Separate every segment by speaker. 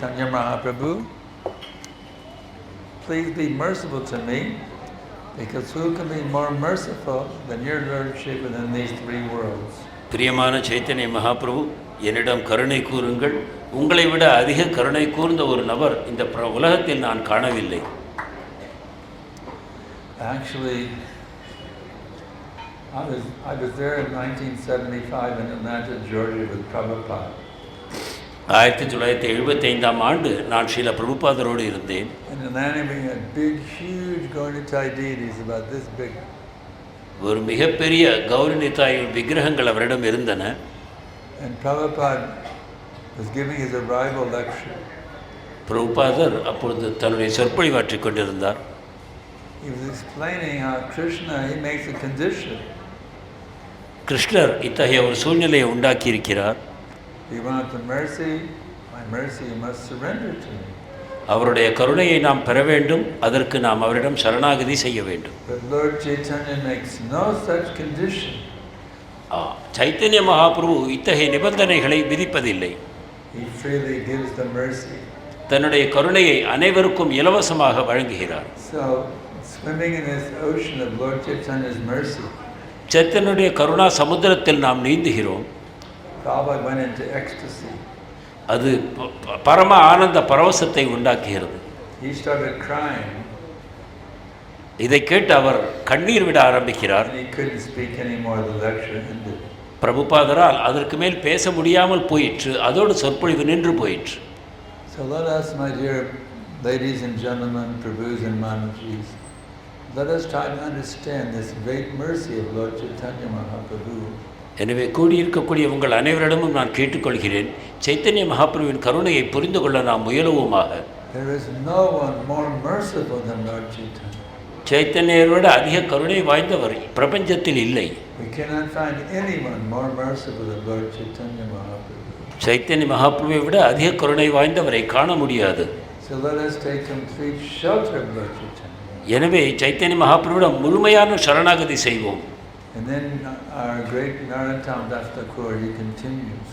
Speaker 1: Chaitanya Mahaprabhu, please be merciful to me, because who can be more merciful than your Lordship within these three worlds?
Speaker 2: பிரியமான சைத்தன்ய மகாபிரபு, என்னிடம் கருணை கூறுங்கள். உங்களை விட அதிக கருணை கூர்ந்த ஒரு நபர் இந்த உலகத்தில் நான் காணவில்லை.
Speaker 1: Actually, I was there in 1975 in Atlanta, Georgia with Prabhupada.
Speaker 2: 1975ஆம் ஆண்டு நான் ஸ்ரீல பிரபுபாதரோடு இருந்தேன்.
Speaker 1: In Atlanta we had big, huge Gauranitai deities about this big.
Speaker 2: ஒரு மிகப்பெரிய கௌரநிதாய் விக்கிரகங்கள் அவரிடம் இருந்தன.
Speaker 1: And Prabhupada was giving his arrival lecture.
Speaker 2: பிரபுபாதர் அப்பொழுது தன்னுடைய சொற்பொழிவாற்றிக் கொண்டிருந்தார்.
Speaker 1: He was explaining how Krishna, he makes a condition.
Speaker 2: கிருஷ்ணர் இத்தகைய ஒரு சூழ்நிலையை உண்டாக்கி இருக்கிறார்.
Speaker 1: If you want the mercy, my mercy, you must surrender to me.
Speaker 2: அவருடைய கருணையை நாம் பெற வேண்டும், அதற்கு நாம் அவரிடம் சரணாகதி செய்ய வேண்டும்.
Speaker 1: But Lord Chaitanya makes no such condition.
Speaker 2: Chaitanya Mahaprabhu இத்தகைய நிபந்தனைகளை விதிப்பதில்லை.
Speaker 1: He freely gives the mercy.
Speaker 2: தன்னுடைய கருணையை அனைவருக்கும் இலவசமாக வழங்குகிறார்.
Speaker 1: So, swimming in this ocean of Lord Chaitanya's mercy,
Speaker 2: சைத்தன்யனுடைய Karuna சமுத்திரத்தில் நாம் நீந்துகிறோம்.
Speaker 1: Prabhupada went into ecstasy.
Speaker 2: அது பரம ஆனந்த பரவசத்தை உண்டாக்குகிறது.
Speaker 1: He started crying.
Speaker 2: இதை கேட்டு அவர் கண்ணீர் விட ஆரம்பிக்கிறார்.
Speaker 1: And he couldn't speak anymore. The lecture ended.
Speaker 2: பிரபுபாதரால் அதற்கு மேல் பேச முடியாமல் போயிற்று. அதோடு சொற்பொழிவு நின்று போயிற்று.
Speaker 1: So let us, my dear ladies and gentlemen, Prabhus and Manajis, let us try to understand this great mercy of Lord Chaitanya Mahaprabhu.
Speaker 2: எனவே கூடியிருக்கக்கூடிய உங்கள் அனைவரிடமும் நான் கேட்டுக்கொள்கிறேன், சைத்தன்ய மகாபிரபுவின் கருணையை புரிந்து கொள்ள நாம் முயலுவோமாக.
Speaker 1: There is no one more merciful than Lord Chaitanya.
Speaker 2: சைத்தன்யரோடு அதிக கருணை வாய்ந்தவர் பிரபஞ்சத்தில் இல்லை.
Speaker 1: We cannot find anyone more merciful than Lord Chaitanya Mahaprabhu.
Speaker 2: Chaitanya மகாபிரபுவை விட அதிக கருணை வாய்ந்தவரை காண முடியாது.
Speaker 1: So let us take complete shelter of Lord Chaitanya.
Speaker 2: எனவே சைத்தன்ய மகாபிரபுவிடம் முழுமையான சரணாகதி செய்வோம்.
Speaker 1: And then our great Narottam Das Thakur, he continues.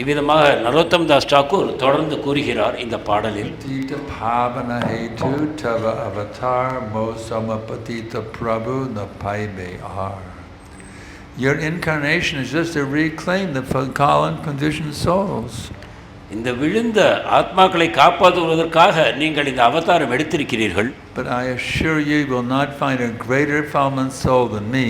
Speaker 2: இவ்விதமாக நரோத்தம் தாஸ் டாக்கூர் தொடர்ந்து கூறுகிறார் இந்த பாடலில்.
Speaker 1: Patita pavana hetu tava avatar mo samapatita prabhu na paibe ar. Your incarnation is just to reclaim the fallen conditioned souls.
Speaker 2: இந்த விழுந்த ஆத்மாக்களை காப்பாற்றுவதற்காக நீங்கள் இந்த அவதாரம் எடுத்திருக்கிறீர்கள்.
Speaker 1: But I assure you will not find a greater fallen soul than me.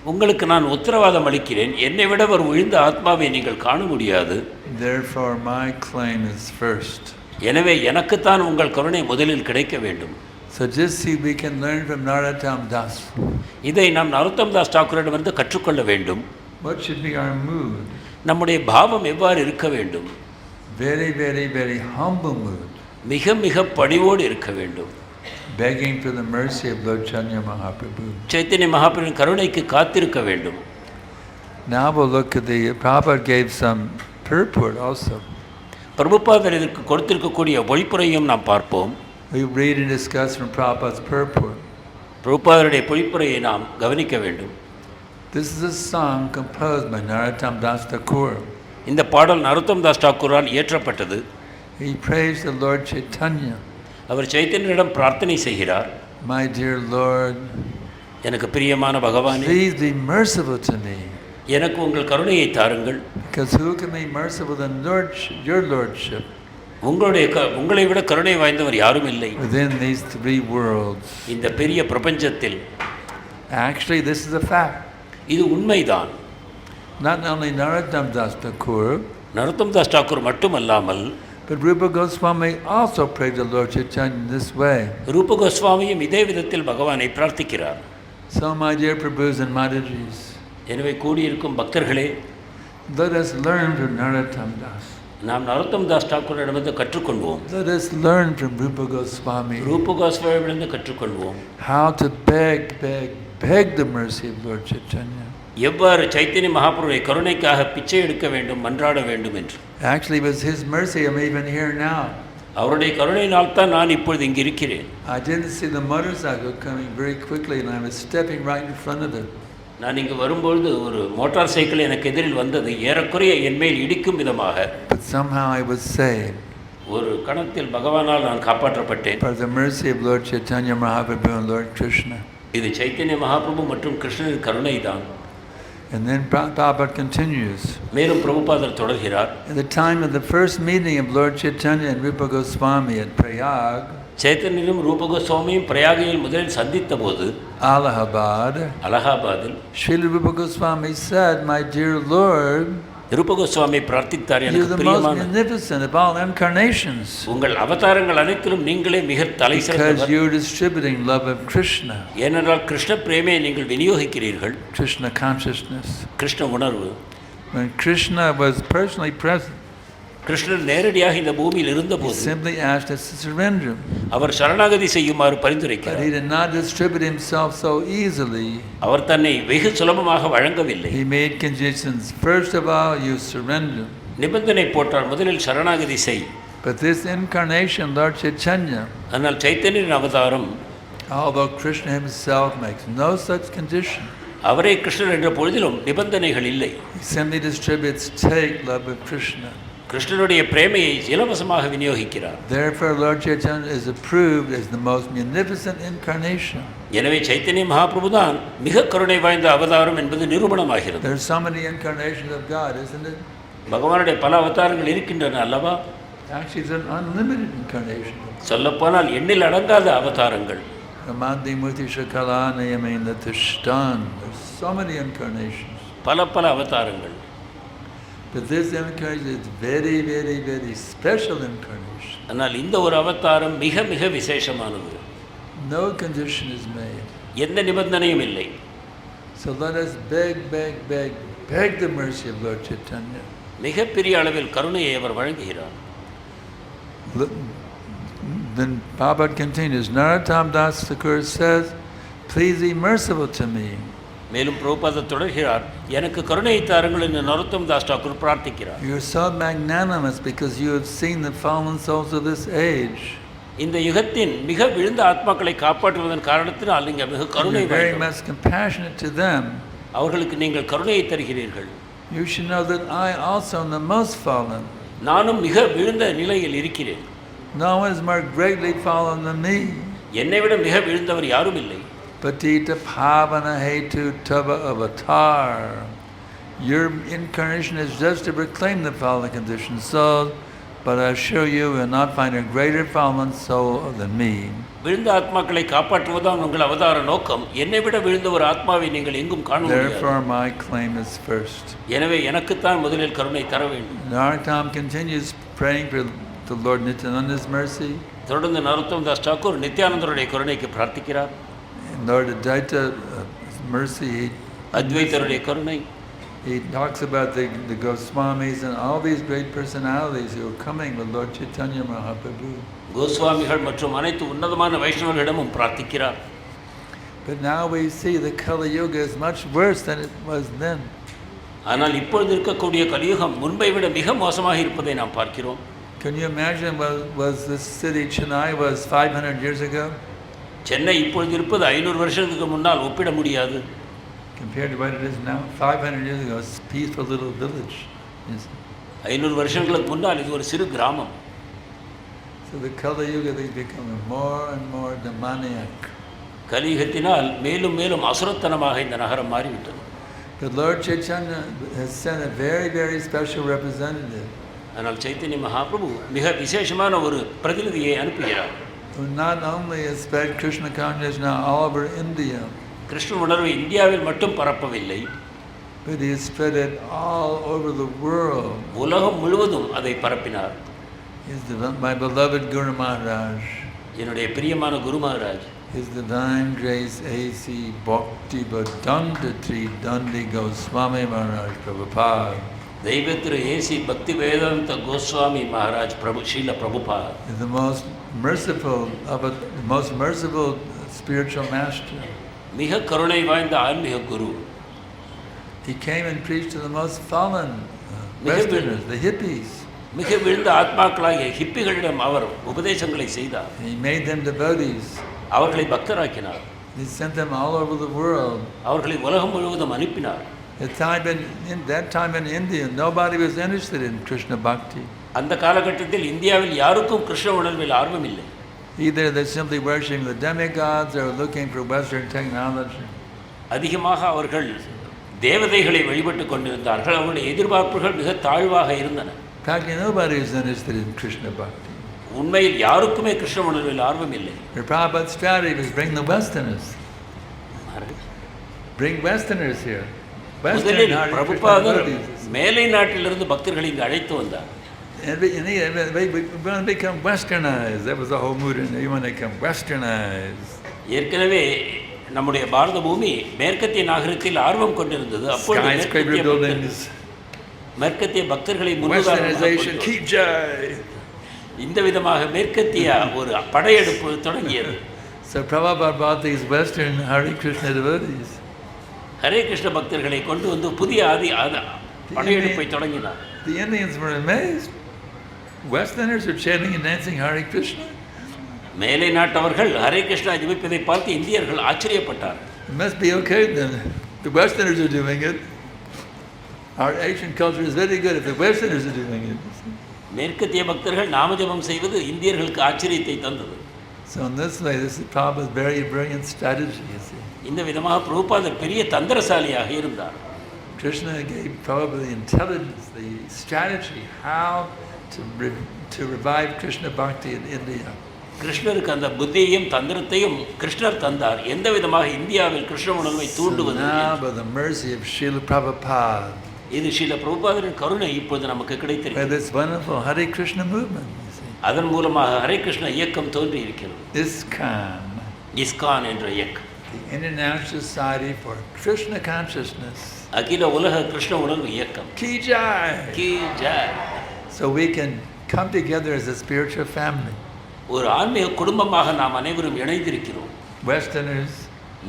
Speaker 2: உங்களுக்கு நான் உத்தரவாதம் அளிக்கிறேன், என்னை விட ஒரு விழுந்த ஆத்மாவை நீங்கள் காண முடியாது.
Speaker 1: Therefore my claim is first.
Speaker 2: எனவே எனக்குத்தான் உங்கள் கருணை முதலில் கிடைக்க வேண்டும்.
Speaker 1: So just see, we can learn from Narottam Das.
Speaker 2: இதை நாம் நரோத்தம் தாஸ் டாக்கூரிடமிருந்து கற்றுக்கொள்ள வேண்டும்.
Speaker 1: What should be our mood?
Speaker 2: நம்முடைய பாவம் எவ்வாறு இருக்க வேண்டும்?
Speaker 1: Very, very, very humble mood.
Speaker 2: மிக மிக பணிவோடு இருக்க வேண்டும்.
Speaker 1: Begging for the mercy of Lord Chaitanya Mahaprabhu.
Speaker 2: Chaitanya மகாபிரபுவின் கருணைக்கு காத்திருக்க வேண்டும்.
Speaker 1: Now we'll look at the Prabhupada gave some purport also.
Speaker 2: பிரபுபாதர் இதற்கு கொடுத்திருக்கக்கூடிய பொழிப்புரையும் நாம் பார்ப்போம்.
Speaker 1: We read and discuss from Prabhupada's purport.
Speaker 2: பிரபுபாதருடைய பொழிப்புரையை நாம் கவனிக்க வேண்டும்.
Speaker 1: This is a song composed by Narottam Das Thakur.
Speaker 2: இந்த பாடல் Narottam Das டாக்கூரால் இயற்றப்பட்டது.
Speaker 1: He prays the Lord Chaitanya.
Speaker 2: அவர் சைத்தன்யரிடம் பிரார்த்தனை செய்கிறார்.
Speaker 1: My dear Lord,
Speaker 2: எனக்கு பிரியமான பகவானே,
Speaker 1: please be merciful to me.
Speaker 2: எனக்கு உங்கள் கருணையை தாருங்கள்.
Speaker 1: Because who can be merciful than your Lordship?
Speaker 2: உங்களை விட கருணை வாய்ந்தவர் யாரும் இல்லை.
Speaker 1: Within these three worlds.
Speaker 2: இந்த பெரிய பிரபஞ்சத்தில்.
Speaker 1: Actually, this is a fact.
Speaker 2: இது உண்மைதான்.
Speaker 1: Not only Narottam Das Thakur,
Speaker 2: Narottam Das Thakur மட்டுமல்லாமல்,
Speaker 1: but Rupa Goswami also prayed to Lord Chaitanya in this way.
Speaker 2: ரூப கோஸ்வாமியும் இதே விதத்தில் பகவானை பிரார்த்திக்கிறார்.
Speaker 1: So my dear Prabhus and Madajis,
Speaker 2: எனவே கூடியிருக்கும் பக்தர்களே,
Speaker 1: let us learn from Narottam Das.
Speaker 2: நாம் நரோத்தம் தாஸ் டாக்கூரிடமிருந்து கற்றுக்கொள்வோம்.
Speaker 1: Let us learn from Rupa Goswami
Speaker 2: ரூப கோஸ்வாமியிடமிருந்து கற்றுக்கொள்வோம்.
Speaker 1: how to beg the mercy of Lord Chaitanya.
Speaker 2: எவ்வாறு சைத்தன்ய மகாபிரபுவை கருணைக்காக பிச்சை எடுக்க வேண்டும், மன்றாட வேண்டும் என்று.
Speaker 1: Actually, it was his mercy I'm even here now.
Speaker 2: அவருடைய கருணையினால் தான் நான் இப்பொழுது இங்கு இருக்கிறேன்.
Speaker 1: I didn't see the motorcycle coming very quickly and I was stepping right in front of it.
Speaker 2: நான் இங்கு வரும்பொழுது ஒரு மோட்டார் சைக்கிள் எனக்கு எதிரில் வந்தது, ஏறக்குறைய என் மேல் இடிக்கும் விதமாக.
Speaker 1: But somehow I was saved.
Speaker 2: ஒரு கணத்தில் பகவானால் நான் காப்பாற்றப்பட்டேன்.
Speaker 1: by the mercy of Lord Chaitanya Mahaprabhu and Lord Krishna.
Speaker 2: இது சைத்தன்ய மகாபிரபு மற்றும் கிருஷ்ணரின் கருணை தான்.
Speaker 1: And then Prabhupada continues.
Speaker 2: மேலும் பிரபுபாதர் தொடர்கிறார்.
Speaker 1: At the time of the first meeting of Lord Chaitanya and Rupa Goswami at Prayag,
Speaker 2: சைத்தன்யனும் ரூப கோஸ்வாமியும் பிரயாகையில் முதலில் சந்தித்த போது அலகாபாதில்
Speaker 1: Srila Rupa Goswami said, "My dear Lord,
Speaker 2: ரூப கோஸ்வாமி பிரார்த்தித்தார்,
Speaker 1: you are
Speaker 2: எனக்கு
Speaker 1: the most
Speaker 2: பிரியமான
Speaker 1: magnificent of all incarnations,
Speaker 2: உங்கள் அவதாரங்கள் அனைத்திலும் நீங்களே மிக தலை
Speaker 1: because
Speaker 2: சிறந்தவர்.
Speaker 1: you are distributing love of Krishna,
Speaker 2: ஏனென்றால் கிருஷ்ண பிரேமையை நீங்கள் விநியோகிக்கிறீர்கள்,
Speaker 1: Krishna consciousness."
Speaker 2: கிருஷ்ண உணர்வு.
Speaker 1: When Krishna was personally present,
Speaker 2: கிருஷ்ணர் நேரடியாக இந்த பூமியில்
Speaker 1: he
Speaker 2: இருந்தபோது
Speaker 1: simply asked us to surrender.
Speaker 2: அவர் சரணாகதி செய்யுமாறு
Speaker 1: But
Speaker 2: பரிந்துரைக்கிறார்.
Speaker 1: he did not distribute himself so easily.
Speaker 2: அவர் தன்னை வெகு சுலபமாக வழங்கவில்லை.
Speaker 1: He made conditions. First of all, you surrender.
Speaker 2: நிபந்தனை போட்டார், முதலில் சரணாகதி செய்.
Speaker 1: But this incarnation, Lord Chaitanya,
Speaker 2: ஆனால் சைத்தன்யன் அவதாரம்,
Speaker 1: although Krishna himself makes no such condition,
Speaker 2: அவரே கிருஷ்ணர் என்ற பொழுதிலும் நிபந்தனைகள் இல்லை.
Speaker 1: he simply distributes take love of Krishna.
Speaker 2: கிருஷ்ணனுடைய பிரேமையை இலவசமாக விநியோகிக்கிறார்.
Speaker 1: Therefore, Lord Chaitanya is approved as the most munificent incarnation.
Speaker 2: எனவே சைத்தன்ய மகாபிரபு தான் மிக கருணை வாய்ந்த அவதாரம் என்பது நிரூபணமாகிறது.
Speaker 1: There are so many incarnations of God, isn't it?
Speaker 2: பகவானுடைய பல அவதாரங்கள் இருக்கின்றன அல்லவா?
Speaker 1: Actually, it's an unlimited incarnation.
Speaker 2: சொல்லப்போனால் எண்ணில் அடங்காத அவதாரங்கள்.
Speaker 1: Ramanti Muti Shakala Nayamena Tishtan. There's so many incarnations.
Speaker 2: பல அவதாரங்கள்.
Speaker 1: But this incarnation is very, very, very special incarnation.
Speaker 2: ஆனால் இந்த ஒரு அவதாரம் மிக மிக விசேஷமானது.
Speaker 1: No condition is made.
Speaker 2: எந்த நிபந்தனையும் இல்லை.
Speaker 1: So let us beg the mercy of Lord Chaitanya.
Speaker 2: மிக பெரிய அளவில் கருணையை அவர் வழங்குகிறார்.
Speaker 1: Then Prabhupada continues, Narottam Das Thakur says, "Please be merciful to me."
Speaker 2: மேலும் பிரபுபாதர் தொடர்கிறார், எனக்கு கருணையை தாருங்கள் என்று நரோத்தம் தாஸ் தாக்கூர் பிரார்த்திக்கிறார்.
Speaker 1: You are so magnanimous because you have seen the fallen souls of this age.
Speaker 2: இந்த யுகத்தின் மிக விழுந்த ஆத்மாக்களை காப்பாற்றுவதன் காரணத்தினால் நீங்கள் மிக கருணை
Speaker 1: You are very much compassionate to them.
Speaker 2: அவர்களுக்கு நீங்கள் கருணையை தருகிறீர்கள்.
Speaker 1: You should know that I also am the most fallen.
Speaker 2: நானும் மிக விழுந்த நிலையில் இருக்கிறேன்.
Speaker 1: No one is more greatly fallen than me.
Speaker 2: என்னை விட மிக விழுந்தவர் யாரும் இல்லை.
Speaker 1: Patita Pavana Hetu Tava Avatar. Your incarnation is just to reclaim the fallen conditioned soul, but I assure you will not find a greater fallen soul than me.
Speaker 2: விழுந்த ஆத்மாக்களை காப்பாற்றுவதுதான் உங்கள் அவதார நோக்கம். என்னை விட விழுந்த ஒரு ஆத்மாவை நீங்கள் எங்கும் காண முடியாது.
Speaker 1: Therefore my claim is first.
Speaker 2: எனவே எனக்குத்தான் முதலில் கருணை தர வேண்டும்.
Speaker 1: Narottam continues praying for the Lord Nityananda's mercy.
Speaker 2: தொடர்ந்து நரோத்தம் தாஸ் தாக்கூர் நித்யானந்தருடைய கருணைக்கு பிரார்த்திக்கிறார்.
Speaker 1: Lord Advaita mercy.
Speaker 2: அத்வைத்தருடைய கருணை.
Speaker 1: He talks about the Goswamis and all these great personalities who are coming with Lord Chaitanya Mahaprabhu.
Speaker 2: கோஸ்வாமிகள் மற்றும் அனைத்து உன்னதமான வைஷ்ணவர்களிடமும் பிரார்த்திக்கிறார்.
Speaker 1: But now we see the Kali Yuga is much worse than it was then.
Speaker 2: ஆனால் இப்பொழுது இருக்கக்கூடிய கலியுகம் முன்பை விட மிக மோசமாக இருப்பதை நாம் பார்க்கிறோம்.
Speaker 1: Can you imagine what was this city Chennai was 500 years ago?
Speaker 2: Chennai இப்பொழுது இருப்பது 500 வருஷத்துக்கு முன்னால் ஒப்பிட முடியாது.
Speaker 1: Compared to what it is now, 500 years ago, it's a peaceful little village.
Speaker 2: 500 வருஷங்களுக்கு முன்னால் இது ஒரு சிறு கிராமம்.
Speaker 1: So the Kali Yuga is becoming more and more demoniac.
Speaker 2: கலியுகத்தினால் மேலும் மேலும் அசுரத்தனமாக இந்த நகரம் மாறிவிட்டது.
Speaker 1: But Lord Chaitanya has sent a very, very special representative.
Speaker 2: ஆனால் சைத்தன்ய மகாபிரபு மிக விசேஷமான ஒரு பிரதிநிதியை அனுப்புகிறார்.
Speaker 1: Who not only has spread Krishna consciousness now all over India,
Speaker 2: Krishna உணர்வை இந்தியாவில் மட்டும் பரப்பவில்லை,
Speaker 1: but he has spread it all over the world.
Speaker 2: உலகம் முழுவதும் அதை பரப்பினார்.
Speaker 1: My beloved Guru Maharaj,
Speaker 2: என்னுடைய பிரியமான குரு Maharaj,
Speaker 1: His Divine Grace A.C. Bhakti Vedanta Tri Dandi Goswami Maharaj Prabhupada,
Speaker 2: தெய்வ திரு AC பக்தி வேதாந்த கோஸ்வாமி மகாராஜ் பிரபு Srila Prabhupad,
Speaker 1: is the most merciful spiritual master.
Speaker 2: மிக கருணை வாய்ந்த ஆன்மீக குரு.
Speaker 1: He came and preached to the most fallen Westerners, the hippies.
Speaker 2: மிக விழுந்த ஆத்மாக்களாகிய ஹிப்பிகளிடம் அவர் உபதேசங்களை செய்தார்.
Speaker 1: He made them devotees.
Speaker 2: அவர்களை பக்தராக்கினார்.
Speaker 1: He sent them all over the world.
Speaker 2: அவர்களை உலகம் முழுவதும் அனுப்பினார்.
Speaker 1: That time in India, nobody was interested in Krishna Bhakti.
Speaker 2: அந்த காலகட்டத்தில் இந்தியாவில் யாருக்கும் கிருஷ்ண உணர்வில் ஆர்வம் இல்லை.
Speaker 1: Either they're simply worshiping the demigods or looking for Western technology.
Speaker 2: அதிகமாக அவர்கள் தேவதைகளை வழிபட்டு கொண்டிருந்தார்கள். அவருடைய எதிர்பார்ப்புகள் மிக தாழ்வாக இருந்தன.
Speaker 1: Practically nobody is interested in Krishna bhakti.
Speaker 2: உண்மையில் யாருக்குமே கிருஷ்ண உணர்வில் ஆர்வம் இல்லை.
Speaker 1: The Prabhupada's strategy was bring the Westerners. Bring Westerners here.
Speaker 2: முதலில் பிரபுபாதர் மேலை நாட்டிலிருந்து பக்தர்களை இங்கு அழைத்து வந்தார்.
Speaker 1: We want to become westernized. That was the whole mood. You want to become westernized.
Speaker 2: ஏற்கனவே நம்முடைய பாரத பூமி மேற்கத்திய நாகரிகத்தில் ஆர்வம் கொண்டிருந்தது. அப்பொழுது மேற்கத்திய பக்தர்களை
Speaker 1: Westernization ki jai.
Speaker 2: இந்த விதமாக மேற்கத்திய ஒரு படையெடுப்பு தொடங்கியது.
Speaker 1: So Prabhupada brought these Western Hare Krishna devotees.
Speaker 2: Hare Krishna பக்தர்களை கொண்டு வந்து புதிய படையெடுப்பை தொடங்கினார்.
Speaker 1: The Indians were amazed. Westerners are chanting and dancing Hare Krishna.
Speaker 2: மேலை நாட்டவர்கள் ஹரே கிருஷ்ணா ஜபிப்பதை பார்த்து இந்தியர்கள் ஆச்சரியப்பட்டார்.
Speaker 1: It must be okay then. The Westerners are doing it. Our Asian culture is very good if the Westerners are doing it.
Speaker 2: மேற்கத்திய பக்தர்கள் நாமஜபம் செய்வது இந்தியர்களுக்கு ஆச்சரியத்தை தந்தது.
Speaker 1: So in this way, this is Prabhupada's very brilliant strategy, you see.
Speaker 2: இந்த விதமாக பிரபுபாதர் பெரிய தந்திரசாலியாக இருந்தார்.
Speaker 1: Krishna gave Prabhupada the intelligence, the strategy, how to revive Krishna Bhakti in India.
Speaker 2: கிருஷ்ணருக்கு அந்த புத்தியையும் தந்திரத்தையும் கிருஷ்ணர் தந்தார். எந்த விதமாக இந்தியாவில் கிருஷ்ண உணர்வை தூண்டுவது.
Speaker 1: Now by the mercy of Srila Prabhupada,
Speaker 2: இது ஸ்ரீல பிரபுபாதரின் கருணை இப்போது நமக்கு கிடைத்திருக்கிறது.
Speaker 1: by this wonderful Hare Krishna movement, you see.
Speaker 2: அதன் மூலமாக ஹரே கிருஷ்ண இயக்கம் தோன்றி இருக்கிறது. இஸ்கான் என்ற இயக்கம்.
Speaker 1: The International Society for Krishna Consciousness.
Speaker 2: அகில உலக கிருஷ்ண உணர்வு இயக்கம்.
Speaker 1: Ki jai.
Speaker 2: Ki jai.
Speaker 1: So we can come together as a spiritual family.
Speaker 2: ஒரு ஆன்மீக குடும்பமாக நாம் அனைவரும் இணைந்திருக்கிறோம்.
Speaker 1: Westerners,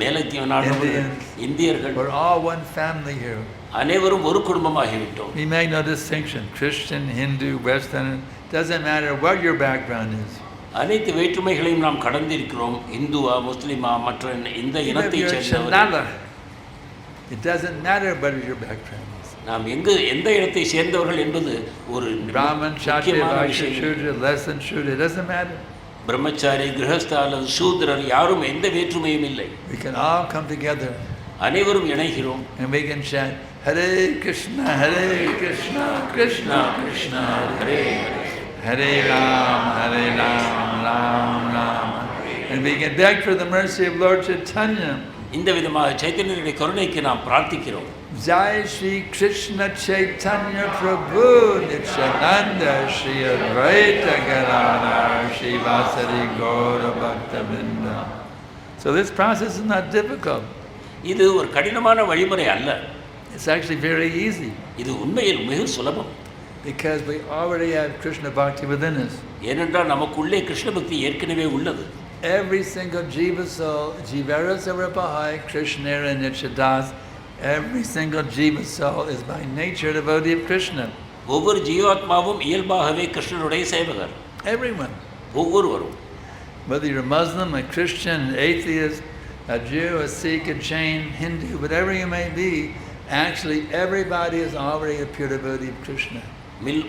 Speaker 2: மேலத்திய நாட்டவர்கள், இந்தியர்கள்,
Speaker 1: we're all one family here.
Speaker 2: அனைவரும் ஒரு குடும்பமாகிவிட்டோம்.
Speaker 1: We make no distinction. Christian, Hindu, Western, doesn't matter what your background is.
Speaker 2: அனைத்து வேற்றுமைகளையும் நாம் கடந்திருக்கிறோம். இந்துவா, முஸ்லிமா, மற்ற இந்த இனத்தை சேர்ந்தவர்கள்.
Speaker 1: It doesn't matter what your background is.
Speaker 2: நாம் எந்த இடத்தை சேர்ந்தவர்கள் என்பது ஒரு
Speaker 1: Brahman, Kshatriya, Vaishya, Shudra, less than Shudra, it doesn't matter.
Speaker 2: பிரம்மச்சாரி, கிரகஸ்தா அல்லது சூத்ரர் யாரும் எந்த வேற்றுமையும் இல்லை.
Speaker 1: We can all come together.
Speaker 2: அனைவரும் இணைகிறோம்.
Speaker 1: And we can chant Hare Krishna, Hare Krishna, Krishna Krishna, Hare Hare Rama, Hare Rama, Rama Rama. And we can beg for the mercy of Lord Chaitanya.
Speaker 2: இந்த விதமாக சைத்தன்யனுடைய கருணைக்கு நாம் பிரார்த்திக்கிறோம்.
Speaker 1: Jai Shri Krishna Chaitanya Prabhu Nityananda Shri Advaita Gadadhar Shri Vasari Gaura Bhaktavinda. So this process is not difficult.
Speaker 2: இது ஒரு கடினமான வழிமுறை அல்ல.
Speaker 1: It's actually very easy.
Speaker 2: இது உண்மையில் மிக சுலபம்.
Speaker 1: Because we already have Krishna Bhakti within us.
Speaker 2: ஏனென்றால் நமக்குள்ளே கிருஷ்ண பக்தி ஏற்கனவே உள்ளது.
Speaker 1: Every single jiva soul, Jivara Sarvapahai, Krishnera Nichadas, every single jiva soul is by nature devotee of Krishna.
Speaker 2: ஒவ்வொரு ஜீவாத்மாவும் இயல்பாகவே கிருஷ்ணனுடைய சேவகர்.
Speaker 1: Everyone.
Speaker 2: ஒவ்வொருவரும்.
Speaker 1: Whether you're a Muslim, a Christian, an atheist, a Jew, a Sikh, a Jain, Hindu, whatever you may be, actually everybody is already a pure devotee of Krishna.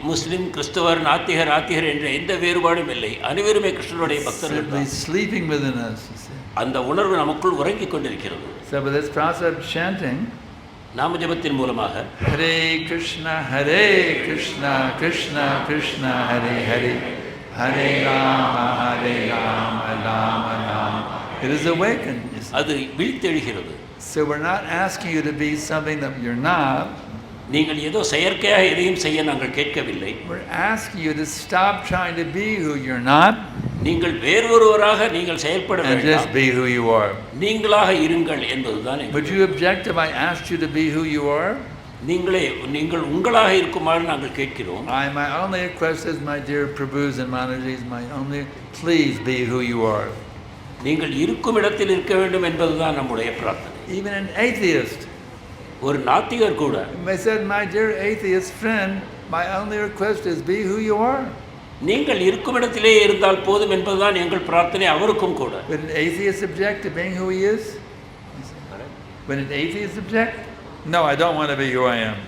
Speaker 2: முஸ்லிம், கிறிஸ்தவர், நாத்திகர், ஆத்திகர் என்ற எந்த வேறுபாடும் இல்லை. அனைவருமே கிருஷ்ணனுடைய பக்தர்கள் தான்.
Speaker 1: Sleeping within us.
Speaker 2: அந்த உணர்வு நமக்குள் உறங்கிக் கொண்டிருக்கிறது.
Speaker 1: So with this process of chanting,
Speaker 2: நாம ஜபத்தின் மூலமாக
Speaker 1: Hare Krishna, Hare Krishna, Krishna Krishna, Hare Hare, Hare Rama, Hare Rama, Rama Rama. It is awakened.
Speaker 2: அது விழித்தெழுகிறது.
Speaker 1: So we're not asking you to be something that you're not.
Speaker 2: நீங்கள் ஏதோ செயற்கையாக எதையும் செய்ய நாங்கள் கேட்கவில்லை.
Speaker 1: We're asking you to stop trying to be who you're not.
Speaker 2: நீங்கள் வேறொருவராக நீங்கள் செயல்பட வேண்டாம்.
Speaker 1: And just be who you are.
Speaker 2: நீங்களாக இருங்கள் என்பதுதான்.
Speaker 1: Would you object if I asked you to be who you are?
Speaker 2: நீங்கள் உங்களாக இருக்குமாறு நாங்கள் கேட்கிறோம்.
Speaker 1: My only request is, my dear Prabhus and Manajis, my only please be who you are.
Speaker 2: நீங்கள் இருக்கும் இடத்தில் இருக்க வேண்டும் என்பதுதான் நம்முடைய பிரார்த்தனை.
Speaker 1: Even an atheist.
Speaker 2: ஒரு நாத்திகர் கூட.
Speaker 1: I said, my dear atheist friend, my only request is be who you are.
Speaker 2: நீங்கள் இருக்கும் இடத்திலே இருந்தால் போதும் என்பதுதான் எங்கள் பிரார்த்தனை அவருக்கும் கூட.
Speaker 1: Would an atheist object to being who he is? Would an atheist object? No, I don't want to be who I am.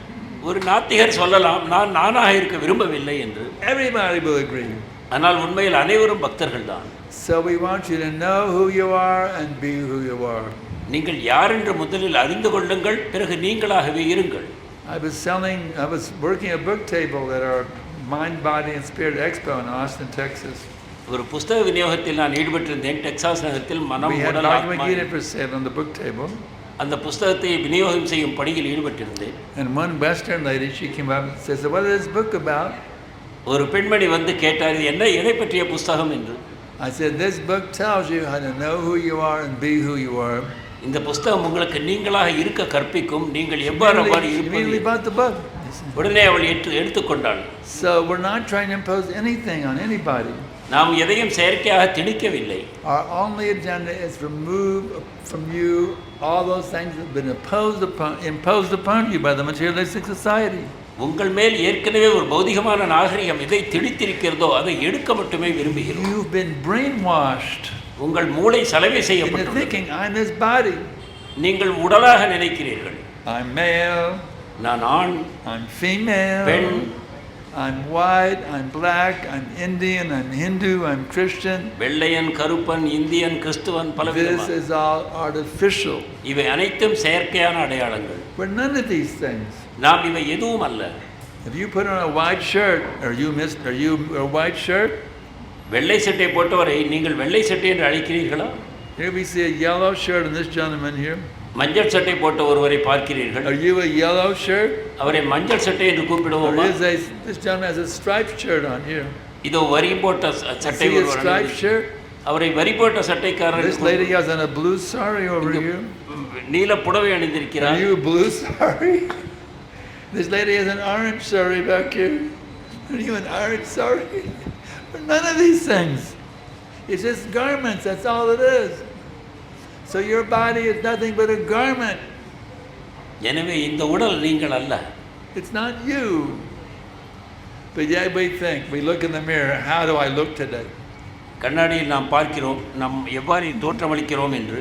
Speaker 2: ஒரு நாத்திகர் சொல்லலாம், நான் நானாக இருக்க விரும்பவில்லை என்று.
Speaker 1: Everybody will agree.
Speaker 2: ஆனால் உண்மையில் அனைவரும் பக்தர்கள் தான்.
Speaker 1: So we want you to know who you are and be who you are.
Speaker 2: நீங்கள் யார் என்று முதலில் அறிந்து கொள்ளுங்கள், பிறகு நீங்களாகவே இருங்கள்.
Speaker 1: I was working a book table at our Mind, Body and Spirit Expo in Austin, Texas.
Speaker 2: ஒரு புத்தக விநியோகத்தில் நான் ஈடுபட்டிருந்தேன். டெக்சாஸ் நகரத்தில் மனம்
Speaker 1: We had
Speaker 2: உடல்
Speaker 1: Bhagavad
Speaker 2: ஆத்மா
Speaker 1: Gita for sale on the book table.
Speaker 2: அந்த புஸ்தகத்தை விநியோகம் செய்யும் பணியில் ஈடுபட்டிருந்தேன்.
Speaker 1: And one Western lady, she came up and says, "What is this book about?"
Speaker 2: ஒரு பெண்மணி வந்து கேட்டார், இது என்ன, எதை பற்றிய புஸ்தகம் என்று.
Speaker 1: I said, "This book tells you how to know who you are and be who you are."
Speaker 2: இந்த புஸ்தகம் உங்களுக்கு நீங்களாக இருக்க கற்பிக்கும், நீங்கள் எவ்வாறு
Speaker 1: She
Speaker 2: இருப்பது.
Speaker 1: immediately bought the book.
Speaker 2: உடனே அவள் எடுத்துக்கொண்டாள்.
Speaker 1: So we're not trying to impose anything on anybody.
Speaker 2: நாம் எதையும் செயற்கையாக திணிக்கவில்லை.
Speaker 1: Our only agenda is to remove from you all those things that have been imposed upon you by the materialistic society.
Speaker 2: உங்கள் மேல் ஏற்கனவே ஒரு பௌதிகமான நாகரிகம் எதை திணித்திருக்கிறதோ அதை எடுக்க மட்டுமே விரும்புகிறோம்.
Speaker 1: You've been brainwashed
Speaker 2: உங்கள் மூளை சலவை
Speaker 1: into
Speaker 2: செய்யப்பட்டுள்ளது.
Speaker 1: thinking I'm this body.
Speaker 2: நீங்கள் உடலாக நினைக்கிறீர்கள்.
Speaker 1: I'm male.
Speaker 2: நான் ஆண்,
Speaker 1: I'm female.
Speaker 2: பெண்,
Speaker 1: I'm white. I'm black. I'm Indian. I'm Hindu. I'm Christian.
Speaker 2: வெள்ளையன், கருப்பன், இந்தியன், கிறிஸ்துவன்,
Speaker 1: This
Speaker 2: பலவிதமான.
Speaker 1: is all artificial.
Speaker 2: இவை அனைத்தும் செயற்கையான அடையாளங்கள்.
Speaker 1: We're none of these things.
Speaker 2: நாம் இவை எதுவும் அல்ல.
Speaker 1: If you put on a white shirt, are you a white shirt?
Speaker 2: வெள்ளை சட்டை போட்டவரை நீங்கள் வெள்ளை சட்டை என்று அழைக்கிறீர்களா?
Speaker 1: Here we see a yellow shirt in this gentleman here.
Speaker 2: மஞ்சள் சட்டை போட்ட ஒருவரை பார்க்கிறீர்கள்.
Speaker 1: Are you a yellow shirt?
Speaker 2: அவரை மஞ்சள் சட்டை என்று
Speaker 1: Or
Speaker 2: கூப்பிடுவோமா?
Speaker 1: this gentleman has a striped shirt on here.
Speaker 2: இதோ வரி போட்ட சட்டை
Speaker 1: See a
Speaker 2: ஒருவர்
Speaker 1: striped
Speaker 2: அணிந்து-
Speaker 1: shirt?
Speaker 2: அவரை வரி போட்ட சட்டைக்காரர்
Speaker 1: This lady has on a blue sari over here.
Speaker 2: நீல புடவை
Speaker 1: Are
Speaker 2: அணிந்திருக்கிறார்.
Speaker 1: you a blue sari? This lady has an orange sari back here. Are you an orange sari? None of these things. It's just garments, that's all it is. So your body is nothing but a garment.
Speaker 2: எனவே இந்த உடல் நீங்கள் அல்ல.
Speaker 1: It's not you. But yet we think, we look in the mirror, how do I look today?
Speaker 2: கண்ணாடியில் நாம் பார்க்கிறோம் நாம் எவ்வாறு தோற்றமளிக்கிறோம் என்று.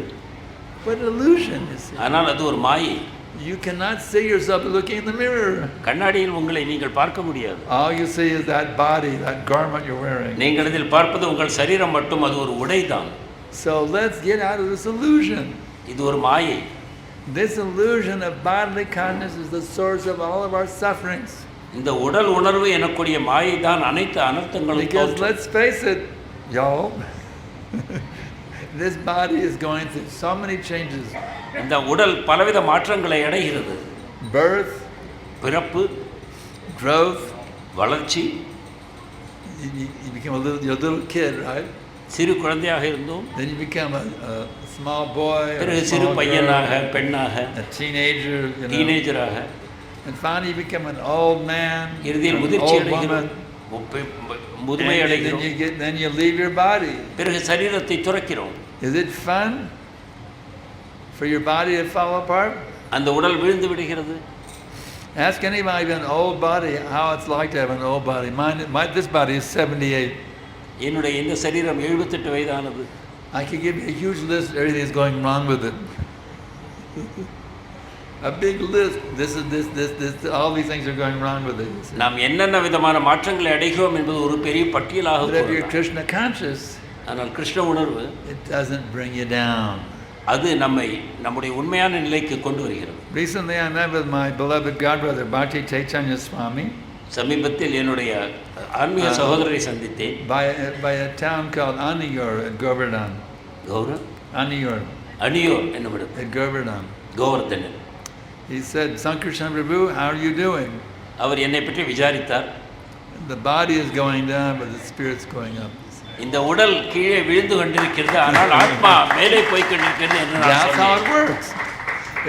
Speaker 1: What an illusion is it?
Speaker 2: ஆனால் அது ஒரு மாயை.
Speaker 1: You cannot see yourself looking in the mirror.
Speaker 2: கண்ணாடியில் உங்களை நீங்கள் பார்க்க முடியாது.
Speaker 1: All you see is that body, that garment you're wearing.
Speaker 2: நீங்கள் இதில் பார்ப்பது உங்கள் சரீரம் மட்டும், அது ஒரு உடைதான்.
Speaker 1: So let's get out of this illusion.
Speaker 2: இது ஒரு மாயை.
Speaker 1: This illusion of bodily consciousness is the source of all of our sufferings.
Speaker 2: இந்த உடல் உணர்வு எனக்கூடிய மாயை தான் அனைத்து அனர்த்தங்களும்
Speaker 1: Because
Speaker 2: தோன்றும்.
Speaker 1: let's face it, y'all, this body is going through so many changes.
Speaker 2: இந்த உடல் பலவித மாற்றங்களை அடைகிறது.
Speaker 1: Birth,
Speaker 2: பிறப்பு,
Speaker 1: growth,
Speaker 2: வளர்ச்சி.
Speaker 1: you become you're a little kid, right?
Speaker 2: சிறு குழந்தையாக இருந்தோம்,
Speaker 1: Then you become a small boy, or
Speaker 2: பிறகு
Speaker 1: a
Speaker 2: சிறு
Speaker 1: small
Speaker 2: பையனாக,
Speaker 1: girl,
Speaker 2: பெண்ணாக,
Speaker 1: a teenager,
Speaker 2: டீனேஜராக,
Speaker 1: and finally you become an old man,
Speaker 2: இறுதியில்
Speaker 1: an
Speaker 2: முதிர்ச்சி
Speaker 1: old
Speaker 2: அடைகிறோம்,
Speaker 1: woman,
Speaker 2: முதுமை
Speaker 1: and
Speaker 2: அடைகிறோம்,
Speaker 1: then you leave your body.
Speaker 2: பிறகு சரீரத்தை துறக்கிறோம்.
Speaker 1: Is it fun for your body to fall apart?
Speaker 2: அந்த உடல் வீழ்ந்து விடுகிறது.
Speaker 1: Ask anybody with an old body how it's like to have an old body. This body is 78.
Speaker 2: என்னுடைய இந்த சரீரம் 78 வயதானது.
Speaker 1: I could give you a huge list of everything that's going wrong with it. A big list. This, all these things are going wrong with it.
Speaker 2: நாம் என்னென்ன விதமான மாற்றங்களை அடைகிறோம் என்பது ஒரு பெரிய பட்டியலாக
Speaker 1: But if you're
Speaker 2: கூறலாம்.
Speaker 1: Krishna conscious,
Speaker 2: ஆனால் கிருஷ்ண உணர்வு
Speaker 1: it doesn't bring you down.
Speaker 2: அது நம்முடைய உண்மையான நிலைக்கு கொண்டு வருகிறது.
Speaker 1: Recently I met with my beloved godbrother Bhakti Chaitanya Swami
Speaker 2: சமீபத்தில் என்னுடைய ஆன்மீக சகோதரரை சந்தித்தேன்.
Speaker 1: by a town called Aniyur at Govardhan. Aniyur
Speaker 2: அணியோர் என்னும்
Speaker 1: at Govardhan.
Speaker 2: Govardhanan.
Speaker 1: He said, Sankarshan Prabhu, how are you doing?
Speaker 2: அவர் என்னை பற்றி விசாரித்தார்.
Speaker 1: The body is going down, but the spirit's going up.
Speaker 2: இந்த உடல் கீழே விழுந்து கொண்டிருக்கிறது, ஆனால் ஆத்மா மேலே போய் கொண்டிருக்கிறது என்று நான்
Speaker 1: That's how
Speaker 2: சொன்னேன்.
Speaker 1: it works.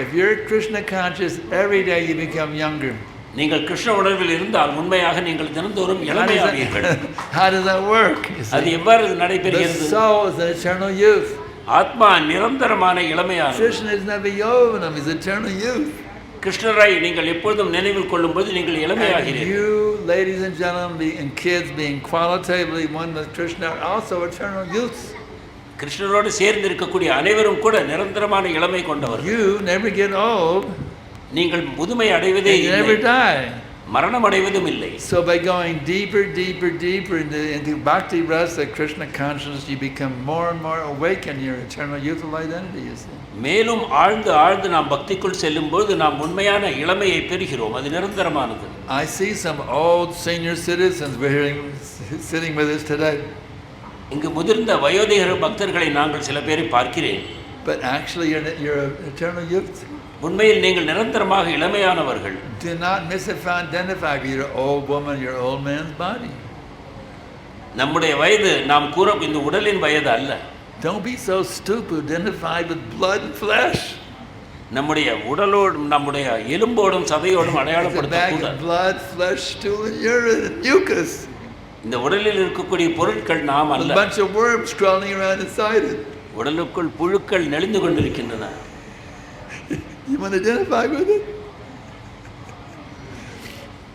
Speaker 1: If you're Krishna conscious, every day you become younger.
Speaker 2: நீங்கள் கிருஷ்ண உணர்வில் இருந்தால் உண்மையாக நீங்கள் தினந்தோறும் இளமையாவீர்கள்.
Speaker 1: How does that work?
Speaker 2: அது எவ்வாறு
Speaker 1: The
Speaker 2: நடைபெறுகிறது?
Speaker 1: soul is an eternal youth.
Speaker 2: ஆத்மா நிரந்தரமான இளமையானது.
Speaker 1: Krishna is never yovanam, he's eternal youth.
Speaker 2: கிருஷ்ணரை நீங்கள் எப்பொழுதும் நினைவில் கொள்ளும்போது நீங்கள்
Speaker 1: And
Speaker 2: இளமையாகிறீர்கள்.
Speaker 1: you, ladies and gentlemen, and kids being qualitatively one with Krishna are also eternal youths.
Speaker 2: கிருஷ்ணரோடு சேர்ந்து இருக்கக்கூடிய அனைவரும் கூட நிரந்தரமான இளமை கொண்டவர்கள்.
Speaker 1: You never get old.
Speaker 2: நீங்கள் முதுமை அடைவதே
Speaker 1: And you
Speaker 2: இல்லை,
Speaker 1: never die.
Speaker 2: மரணம் அடைவதும் இல்லை.
Speaker 1: So by going deeper into bhakti rasa, Krishna consciousness, you become more and more awake in your eternal youthful identity, you see.
Speaker 2: மேலும் ஆழ்ந்து நாம் பக்திக்குள் செல்லும்போது நாம் உண்மையான இளமையை பெறுகிறோம். அது நிரந்தரமானது.
Speaker 1: I see some old senior citizens sitting with us today.
Speaker 2: இங்கு முதிர்ந்த வயோதிகர் பக்தர்களை நாங்கள் சில பேரை பார்க்கிறேன்.
Speaker 1: But actually you're eternal youth.
Speaker 2: உண்மையில் நீங்கள் நிரந்தரமாக இளமையானவர்கள்.
Speaker 1: Do not misidentify with your old woman, your old man's body.
Speaker 2: நம்முடைய வயது நாம் கூற இந்த உடலின் வயது அல்ல.
Speaker 1: Don't be so stupid, identified with blood and flesh.
Speaker 2: நம்முடைய உடலோடும் நம்முடைய எலும்போடும் சதையோடும் அடையாளப்படுத்தக்கூடாது.
Speaker 1: Blood, flesh, stool, and urine, and mucus.
Speaker 2: இந்த உடலில் இருக்கக்கூடிய பொருட்கள் நாம் அல்ல.
Speaker 1: A bunch of worms crawling around inside it.
Speaker 2: உடலுக்குள் புழுக்கள் நெளிந்து கொண்டிருக்கின்றன.
Speaker 1: You want to identify with it?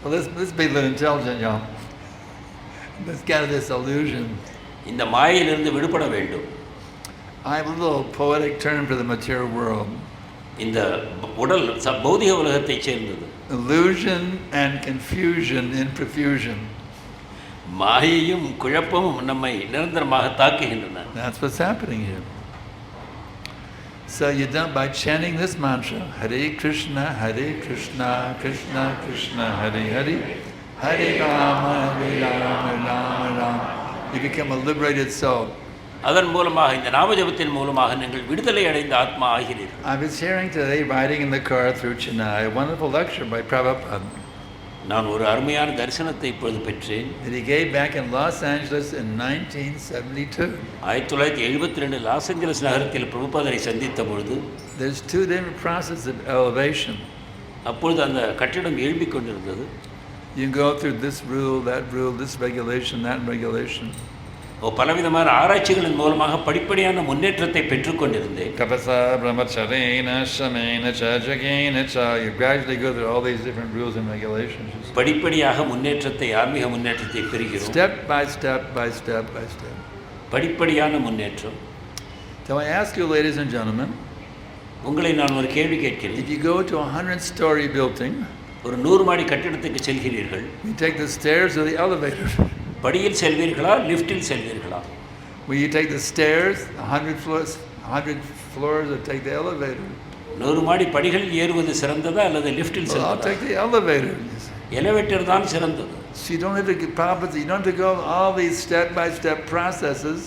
Speaker 1: Well, let's be a little intelligent, y'all. Let's get out of this illusion.
Speaker 2: இந்த மாயையிலிருந்து விடுபட வேண்டும்.
Speaker 1: I have a little poetic term for the material world.
Speaker 2: இந்த உடல் பௌதிக உலகத்தை சேர்ந்தது.
Speaker 1: Illusion and confusion in profusion.
Speaker 2: மாயையும் குழப்பமும் நம்மை நிரந்தரமாக தாக்குகின்றன.
Speaker 1: That's what's happening here. So you done by chanting this mantra, Hare Krishna, Krishna Krishna, Hare Hare, Hare Rama, Rama Rama. You become a liberated soul.
Speaker 2: அதன் மூலமாக இந்த நாமஜபத்தின் மூலமாக நீங்கள் விடுதலை அடைந்த ஆத்மா ஆகிறீர்கள்.
Speaker 1: I was hearing today, riding in the car through Chennai, a wonderful lecture by Prabhupada.
Speaker 2: நான் ஒரு அருமையான தரிசனத்தை இப்பொழுது பெற்றேன்.
Speaker 1: That he gave back in Los Angeles in 1972.
Speaker 2: 1972 Los Angeles நகரத்தில் பிரபுபாதரை சந்தித்த பொழுது
Speaker 1: There's two different processes of elevation.
Speaker 2: அப்பொழுது அந்த கட்டிடம் எழும்பிக் கொண்டிருந்தது.
Speaker 1: You can go through this rule, this regulation, that regulation.
Speaker 2: பலவிதமான ஆராய்ச்சிகளின் மூலமாக படிப்படியான முன்னேற்றத்தை பெற்றுக்கொண்டிருந்தேன்.
Speaker 1: Tapasa brahmacharena shamena chajagena cha. You gradually go through all these different rules and regulations.
Speaker 2: படிப்படியாக முன்னேற்றத்தை ஆன்மீக முன்னேற்றத்தை பெறுகிறோம்.
Speaker 1: Step by step by step by step.
Speaker 2: படிப்படியான முன்னேற்றம்.
Speaker 1: So I ask you, ladies and gentlemen,
Speaker 2: உங்களை நான் ஒரு கேள்வி கேட்கிறேன்.
Speaker 1: if you go to a 100-story building,
Speaker 2: ஒரு 100 மாடி கட்டிடத்துக்கு செல்கிறீர்கள்.
Speaker 1: you take the stairs or the elevator?
Speaker 2: படியில் செல்வீர்களா லிஃப்ட்டில் செல்வீர்களா?
Speaker 1: Will you take the stairs, 100 floors, or take the elevator?
Speaker 2: 100 மாடி படிகளில் ஏறுவது சிறந்ததா அல்லது லிஃப்ட்டில்
Speaker 1: Well, I'll
Speaker 2: செல்வதா?
Speaker 1: take the elevator.
Speaker 2: Elevator தான் சிறந்தது.
Speaker 1: So you don't have to get problems. You don't have to go all these step-by-step processes.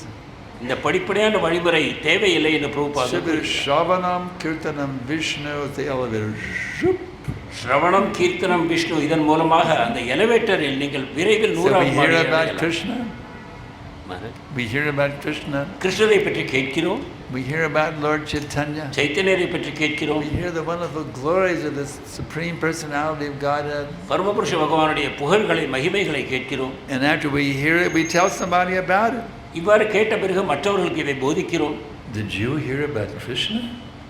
Speaker 2: இந்த படிப்படியான வழிமுறை தேவையில்லை என்று பிரபுபாதர்
Speaker 1: Shivir Shravanam Kirtanam Vishnu with the elevator. Shoop.
Speaker 2: ஸ்ரவணம் கீர்த்தனம் விஷ்ணு இதன் மூலமாக அந்த எலிவேட்டரில் நீங்கள் விரைவில்
Speaker 1: So we
Speaker 2: 100ஆம் மாடி
Speaker 1: hear about
Speaker 2: அடையலாம்.
Speaker 1: Krishna. We hear about Krishna.
Speaker 2: கிருஷ்ணரை பற்றி கேட்கிறோம்.
Speaker 1: We hear about Lord Chaitanya.
Speaker 2: சைத்தன்யரை பற்றி கேட்கிறோம்.
Speaker 1: We hear the wonderful glories of the Supreme Personality of Godhead.
Speaker 2: பரமபுருஷ பகவானுடைய புகழ்களை மகிமைகளை கேட்கிறோம்.
Speaker 1: And after we hear it, we tell somebody about it.
Speaker 2: இவ்வாறு கேட்ட பிறகு மற்றவர்களுக்கு இதை போதிக்கிறோம்.
Speaker 1: Did you hear about Krishna?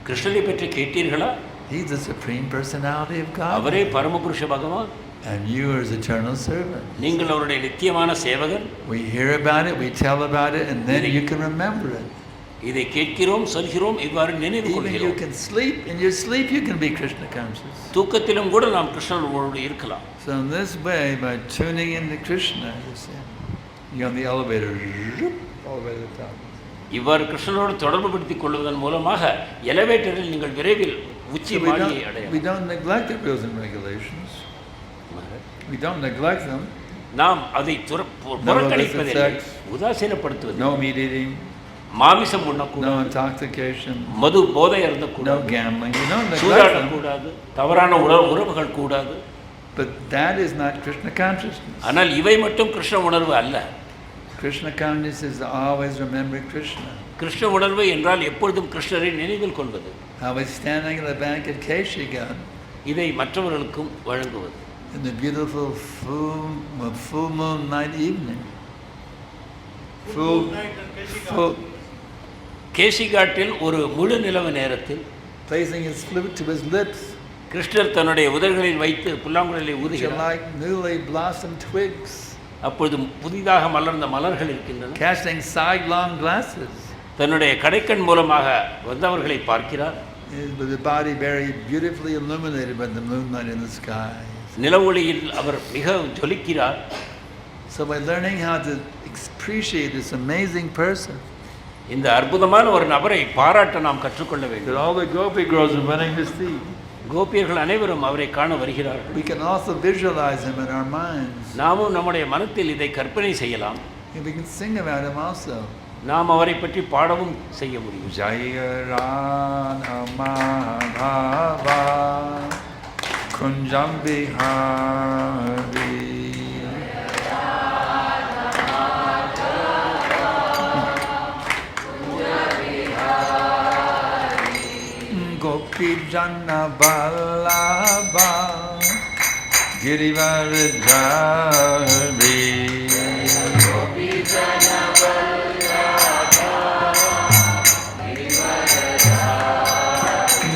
Speaker 2: கிருஷ்ணரை பற்றி கேட்டீர்களா?
Speaker 1: He's the Supreme Personality of God.
Speaker 2: அவரே பரமபுருஷ பகவான்.
Speaker 1: And you are his eternal servant.
Speaker 2: நீங்கள் அவருடைய நித்தியமான சேவகன்.
Speaker 1: We hear about it, we tell about it, and then you can remember it.
Speaker 2: இதை கேட்கிறோம், சொல்கிறோம், இவ்வாறு நினைவு
Speaker 1: Even you
Speaker 2: கொள்கிறோம்.
Speaker 1: can sleep. In your sleep, you can be Krishna conscious.
Speaker 2: தூக்கத்திலும் கூட நாம் கிருஷ்ணனோடு இருக்கலாம்.
Speaker 1: So in this way, by tuning into Krishna, you see, you're on the elevator, all the way to the top.
Speaker 2: இவ்வாறு கிருஷ்ணனோடு தொடர்பு படுத்திக் கொள்வதன் மூலமாக எலிவேட்டரில் நீங்கள் விரைவில் உச்சி
Speaker 1: So
Speaker 2: மாடியை
Speaker 1: we
Speaker 2: அடையலாம்.
Speaker 1: don't neglect the rules and regulations. We don't neglect them.
Speaker 2: நாம் அதை புறக்கணிப்பதில்லை, உதாசீனப்படுத்துவது.
Speaker 1: No meat eating.
Speaker 2: மாமிசம்
Speaker 1: No
Speaker 2: உண்ணக்கூடாது,
Speaker 1: intoxication.
Speaker 2: மது போதை
Speaker 1: No
Speaker 2: அருந்தக்கூடாது,
Speaker 1: gambling. We don't neglect
Speaker 2: சூதாட
Speaker 1: them.
Speaker 2: கூடாது, தவறான உறவுகள் கூடாது.
Speaker 1: But that is not Krishna consciousness.
Speaker 2: ஆனால் இவை மட்டும் கிருஷ்ண உணர்வு அல்ல.
Speaker 1: Krishna consciousness is always remembering Krishna.
Speaker 2: Krishna உணர்வு என்றால் எப்பொழுதும் கிருஷ்ணரை நினைவில் கொள்வது.
Speaker 1: I was standing in the bank at Keshigan
Speaker 2: இதை மற்றவர்களுக்கும் வழங்குவது.
Speaker 1: in the beautiful full moon night evening. Full
Speaker 2: கேசிகாட்டில் ஒரு முழு நிலவு நேரத்தில்
Speaker 1: placing his flute to his lips,
Speaker 2: கிருஷ்ணர் தன்னுடைய உதடுகளில் வைத்து புல்லாங்குழலை
Speaker 1: which are
Speaker 2: ஊதுகிறார்.
Speaker 1: like newly blossomed twigs,
Speaker 2: அப்பொழுது புதிதாக மலர்ந்த மலர்கள் இருக்கின்றன.
Speaker 1: casting sidelong glances.
Speaker 2: தன்னுடைய கடைக்கண் மூலமாக வந்தவர்களை பார்க்கிறார்.
Speaker 1: with the body very beautifully illuminated by the moonlight in the sky.
Speaker 2: நிலவொளியில் அவர் மிக ஜொலிக்கிறார்.
Speaker 1: So by learning how to appreciate this amazing person,
Speaker 2: இந்த அற்புதமான ஒரு நபரை பாராட்ட நாம் கற்றுக்கொள்ள
Speaker 1: that
Speaker 2: வேண்டும்.
Speaker 1: all the gopi girls are running to see,
Speaker 2: கோபியர்கள் அனைவரும் அவரை காண வருகிறார்கள்.
Speaker 1: we can also visualize him in our minds.
Speaker 2: நாமும் நம்முடைய மனத்தில் இதை கற்பனை செய்யலாம்.
Speaker 1: And we can sing about him also.
Speaker 2: நாம் அவரை பற்றி பாடவும் செய்ய முடியும்.
Speaker 1: Jaya Radha Madhava Kunjam Bihari Gopi Jana Vallabha Girivaradhari Gopi Jana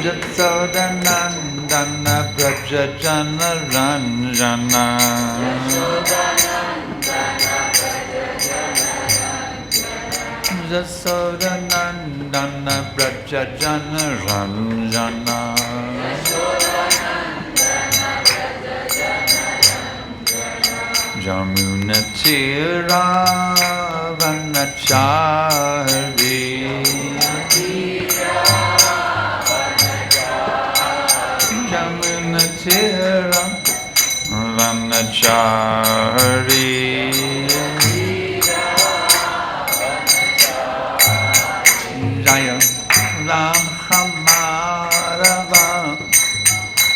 Speaker 1: Yashodanandana Prajajana Ranjana Yashodanandana Prajajana Ranjana Jamuna Tira Vanachari Tira Vanachari Jaya Ram Hamarava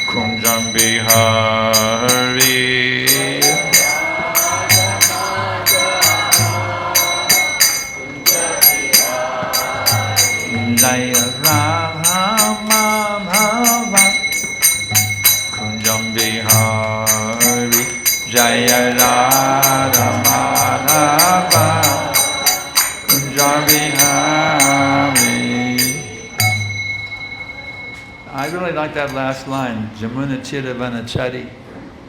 Speaker 1: Kunjam Bihari Jaya Rama Bhava Kunjam Bihari Jaya Radha Madhava Kunjam Bihari. I really like that last line, Jamuna Tira Vanachari.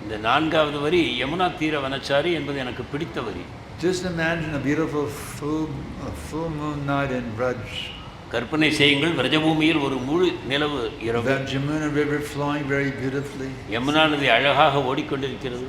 Speaker 2: இந்த நான்காவது வரி யமுனா தீர வனச்சாரி என்பது எனக்கு பிடித்த வரி.
Speaker 1: Just imagine a beautiful full moon night in Vraj.
Speaker 2: கற்பனை செய்யுங்கள், விரஜபூமியில் ஒரு முழு நிலவு இரவு.
Speaker 1: That Jamuna river flowing very beautifully.
Speaker 2: Yamuna நதி அழகாக ஓடிக்கொண்டிருக்கிறது.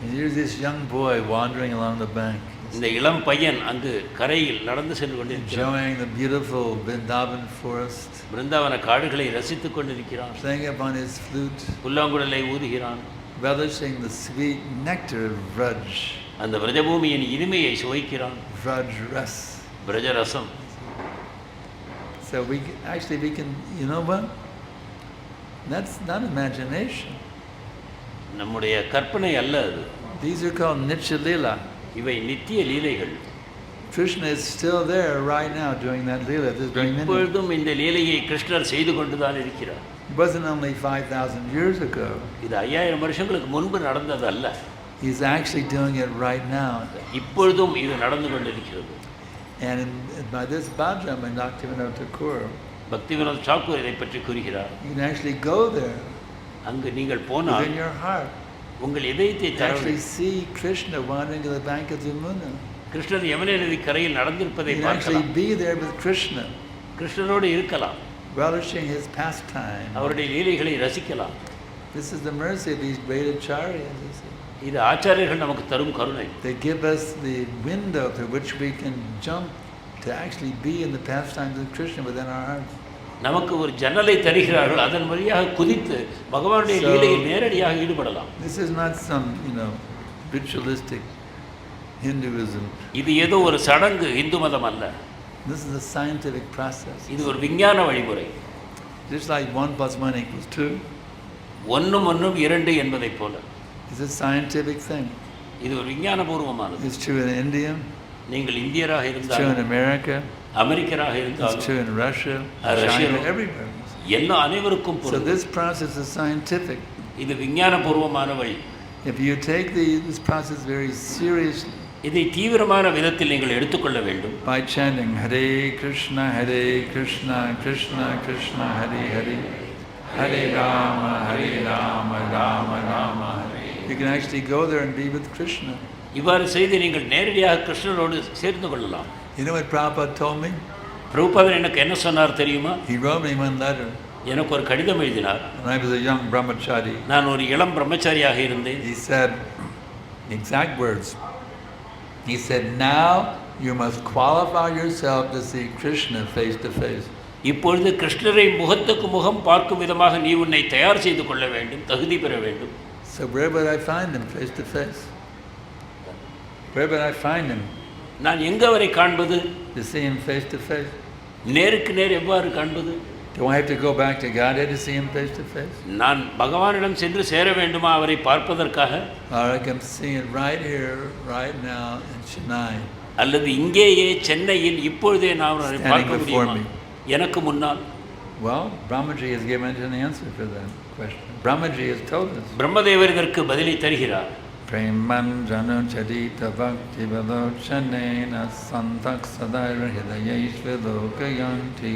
Speaker 1: And here's this young boy wandering along the bank,
Speaker 2: இந்த இளம் பையன் அங்கு கரையில் நடந்து சென்று கொண்டிருக்கிறான்.
Speaker 1: enjoying the beautiful Vrindavan forest,
Speaker 2: Brindavan காடுகளை ரசித்துக் கொண்டிருக்கிறான்.
Speaker 1: playing upon his flute,
Speaker 2: புல்லாங்குழலை ஊதுகிறான்.
Speaker 1: relishing the sweet nectar of Vraj,
Speaker 2: அந்த விரஜபூமியின் இனிமையை சுவைக்கிறான்.
Speaker 1: Vraj ras.
Speaker 2: பிரஜரசம்.
Speaker 1: So we can, you know what? That's not imagination.
Speaker 2: நம்முடைய கற்பனை அல்ல அது.
Speaker 1: These are called Nitya Leela.
Speaker 2: இவை நித்திய லீலைகள்.
Speaker 1: Krishna is still there right now doing that Leela this very minute.
Speaker 2: இப்பொழுதும் இந்த லீலையை கிருஷ்ணர் செய்து கொண்டுதான் இருக்கிறார்.
Speaker 1: It wasn't only 5,000 years ago.
Speaker 2: இது 5000 வருஷங்களுக்கு முன்பு நடந்தது அல்ல.
Speaker 1: He's actually doing it right now.
Speaker 2: இப்பொழுதும் இது நடந்து கொண்டிருக்கிறது.
Speaker 1: And by this bhajam in Bhaktivinoda Thakur,
Speaker 2: பக்தி வினோத் தாக்கூர் இதை பற்றி கூறுகிறார்.
Speaker 1: you can actually go there
Speaker 2: அங்கு நீங்கள் போனால்
Speaker 1: within your heart.
Speaker 2: உங்கள் இதயத்தை
Speaker 1: You
Speaker 2: தர
Speaker 1: actually see Krishna wandering to the bank of Yamuna.
Speaker 2: கிருஷ்ணர் யமுனை நதி கரையில் நடந்திருப்பதை
Speaker 1: You can actually
Speaker 2: பார்க்கலாம்.
Speaker 1: be there with Krishna,
Speaker 2: கிருஷ்ணரோடு இருக்கலாம்.
Speaker 1: relishing his pastime.
Speaker 2: அவருடைய லீலைகளை ரசிக்கலாம்.
Speaker 1: This is the mercy of these great acharyas. you see.
Speaker 2: இது ஆச்சாரியர்கள் நமக்கு தரும் கருணை.
Speaker 1: They give us the window through which we can jump to actually be in the pastimes of Krishna within our hearts.
Speaker 2: நமக்கு ஒரு ஜன்னலை தருகிறார்கள், அதன் வழியாக குதித்து பகவானுடைய லீலையில் நேரடியாக ஈடுபடலாம்.
Speaker 1: This is not some, ritualistic Hinduism.
Speaker 2: இது ஏதோ ஒரு சடங்கு இந்து மதம் அல்ல.
Speaker 1: This is a scientific process.
Speaker 2: இது ஒரு விஞ்ஞான வழிமுறை.
Speaker 1: Just like 1 + 1 = 2.
Speaker 2: 1 + 1 2 என்பதைப் போல.
Speaker 1: It's a scientific thing.
Speaker 2: இது ஒரு விஞ்ஞானபூர்வமானது.
Speaker 1: It's true in India.
Speaker 2: நீங்கள் இந்தியராக
Speaker 1: It's true in
Speaker 2: இருந்தாலும்
Speaker 1: America.
Speaker 2: அமெரிக்கராக
Speaker 1: It's
Speaker 2: இருந்தாலும்
Speaker 1: true in Russia,
Speaker 2: Russia,
Speaker 1: China, everywhere.
Speaker 2: எல்லா அனைவருக்கும்
Speaker 1: So
Speaker 2: பொருந்தும்.
Speaker 1: this process is scientific.
Speaker 2: இது விஞ்ஞானபூர்வமான வழி.
Speaker 1: If you take this process very seriously,
Speaker 2: இதை தீவிரமான விதத்தில் நீங்கள் எடுத்துக்கொள்ள வேண்டும்.
Speaker 1: by chanting Hare Krishna, Krishna Krishna, Hare Hare, Hare Rama, Rama Rama, Hare. You can actually go there and be with Krishna.
Speaker 2: இவ்வாறு செய்து நீங்கள் நேரடியாக கிருஷ்ணரோடு சேர்ந்து கொள்ளலாம்.
Speaker 1: You know what Prabhupada told me?
Speaker 2: பிரபுபாதர் எனக்கு என்ன சொன்னார் தெரியுமா?
Speaker 1: He wrote me one letter.
Speaker 2: எனக்கு ஒரு கடிதம் எழுதினார்.
Speaker 1: When I was a young brahmachari,
Speaker 2: நான் ஒரு இளம் பிரம்மச்சாரியாக இருந்தேன்.
Speaker 1: he said, exact words, he said, now you must qualify yourself to see Krishna face to face.
Speaker 2: இப்பொழுது கிருஷ்ணரை முகத்துக்கு முகம் பார்க்கும் விதமாக நீ உன்னை தயார் செய்து கொள்ள வேண்டும், தகுதி பெற வேண்டும்.
Speaker 1: So where would I find him face to face? Where would I find him?
Speaker 2: நான் எங்க அவரை காண்பது?
Speaker 1: To see him face to face?
Speaker 2: நேருக்கு நேர் எவ்வாறு காண்பது?
Speaker 1: Do I have to go back to Godhead to see him face to face?
Speaker 2: நான் பகவானிடம் சென்று சேர வேண்டுமா அவரை பார்ப்பதற்காக?
Speaker 1: Or I can see it right here, right now in Chennai.
Speaker 2: அல்லது இங்கேயே சென்னையில் இப்பொழுதே நான் அவரை பார்க்க முடியுமா? எனக்கு முன்னால்.
Speaker 1: Well, Brahmaji has given an answer for that question. Brahmaji has told us.
Speaker 2: பிரம்மதேவர் இதற்கு பதிலை தருகிறார்.
Speaker 1: Premanjanu charita bhakti vadochanena santak sadaira hidayeshvilokayanti